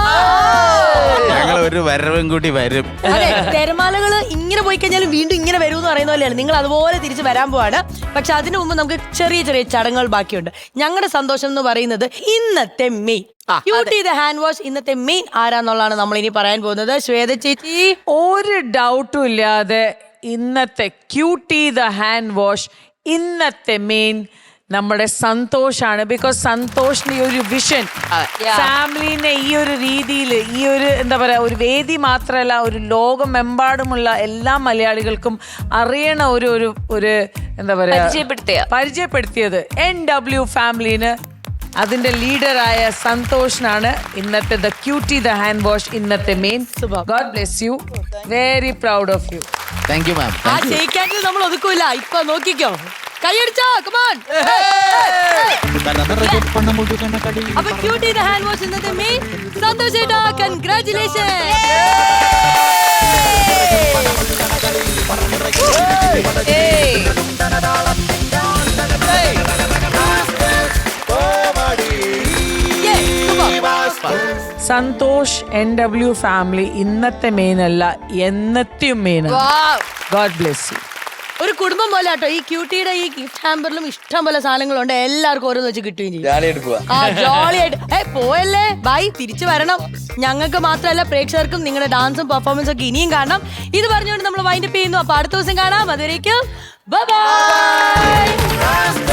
ഒരു വരവും കൂടി വരും. അതെ, തിരമാലകള് ഇങ്ങനെ പോയി കഴിഞ്ഞാലും വീണ്ടും ഇങ്ങനെ വരും എന്ന് പറയുന്ന പോലെയാണ്. നിങ്ങൾ അതുപോലെ തിരിച്ച് വരാൻ പോവാണ്. പക്ഷെ അതിനു മുമ്പ് നമുക്ക് ചെറിയ ചെറിയ ചടങ്ങുകൾ ബാക്കിയുണ്ട്. ഞങ്ങളുടെ സന്തോഷം എന്ന് പറയുന്നത് ഇന്നത്തെ main QT the Hand Wash. ഇന്നത്തെ മെയിൻ ആരാന്നുള്ളതാണ് നമ്മൾ ഇനി പറയാൻ പോകുന്നത്. ശ്വേത ചേച്ചി, ഒരു ഡൗട്ടും ഇല്ലാതെ ഇന്നത്തെ QT the Hand Wash ഇന്നത്തെ മെയിൻ നമ്മുടെ സന്തോഷാണ്. ബിക്കോസ് സന്തോഷിന്റെ ഈ ഒരു വിഷൻ ഫാമിലിനെ ഈ ഒരു രീതിയിൽ, ഈ ഒരു എന്താ പറയാ, ഒരു വേദി മാത്രമല്ല, ഒരു ലോകമെമ്പാടുമുള്ള എല്ലാ മലയാളികൾക്കും അറിയണ ഒരു എന്താ പറയാ പരിചയപ്പെടുത്തിയത് NW ഫാമിലിന്. അതിന്റെ ലീഡറായ സന്തോഷിനാണ് ഇന്നത്തെ the QT the Hand Wash ഇന്നത്തെ main. God bless you. Very proud of you. Thank you ma'am. ആ ഷെയ്ക്കാറ്റിൽ നമ്മൾ ഒതുക്കൂല. ഇപ്പൊ നോക്കിക്കോ, കൈയടിച്ചോ, കമാൺ. അപ്പൊ QT the Hand Wash ഇന്നത്തെ മെയിൻ സന്തോഷ് ചേട്ടാ, കൺഗ്രാറ്റുലേഷൻ. സന്തോഷ് NW ഫാമിലി ഇന്നത്തെ മെയിൻ അല്ല, എന്നത്തെയും മെയിൻ. God bless you. ഒരു കുടുംബം പോലെ കേട്ടോ. ഈ ക്യൂട്ടിയുടെ ഈ ഗിഫ്റ്റ് ഹാമ്പറിലും ഇഷ്ടം പോലെ സാധനങ്ങളുണ്ട്. എല്ലാവർക്കും ഓരോന്ന് വെച്ച് കിട്ടുകയും ചെയ്യും. ആ ജോളിയായിട്ട് പോയല്ലേ, ബൈ. തിരിച്ചു വരണം. ഞങ്ങൾക്ക് മാത്രമല്ല പ്രേക്ഷകർക്കും നിങ്ങളുടെ ഡാൻസും പെർഫോമൻസും ഒക്കെ ഇനിയും കാണണം. ഇത് പറഞ്ഞുകൊണ്ട് നമ്മൾ വൈൻഡപ്പ് ചെയ്യുന്നു. അപ്പൊ അടുത്ത ദിവസം കാണാം. അതുവരേക്കും ബൈ ബൈ.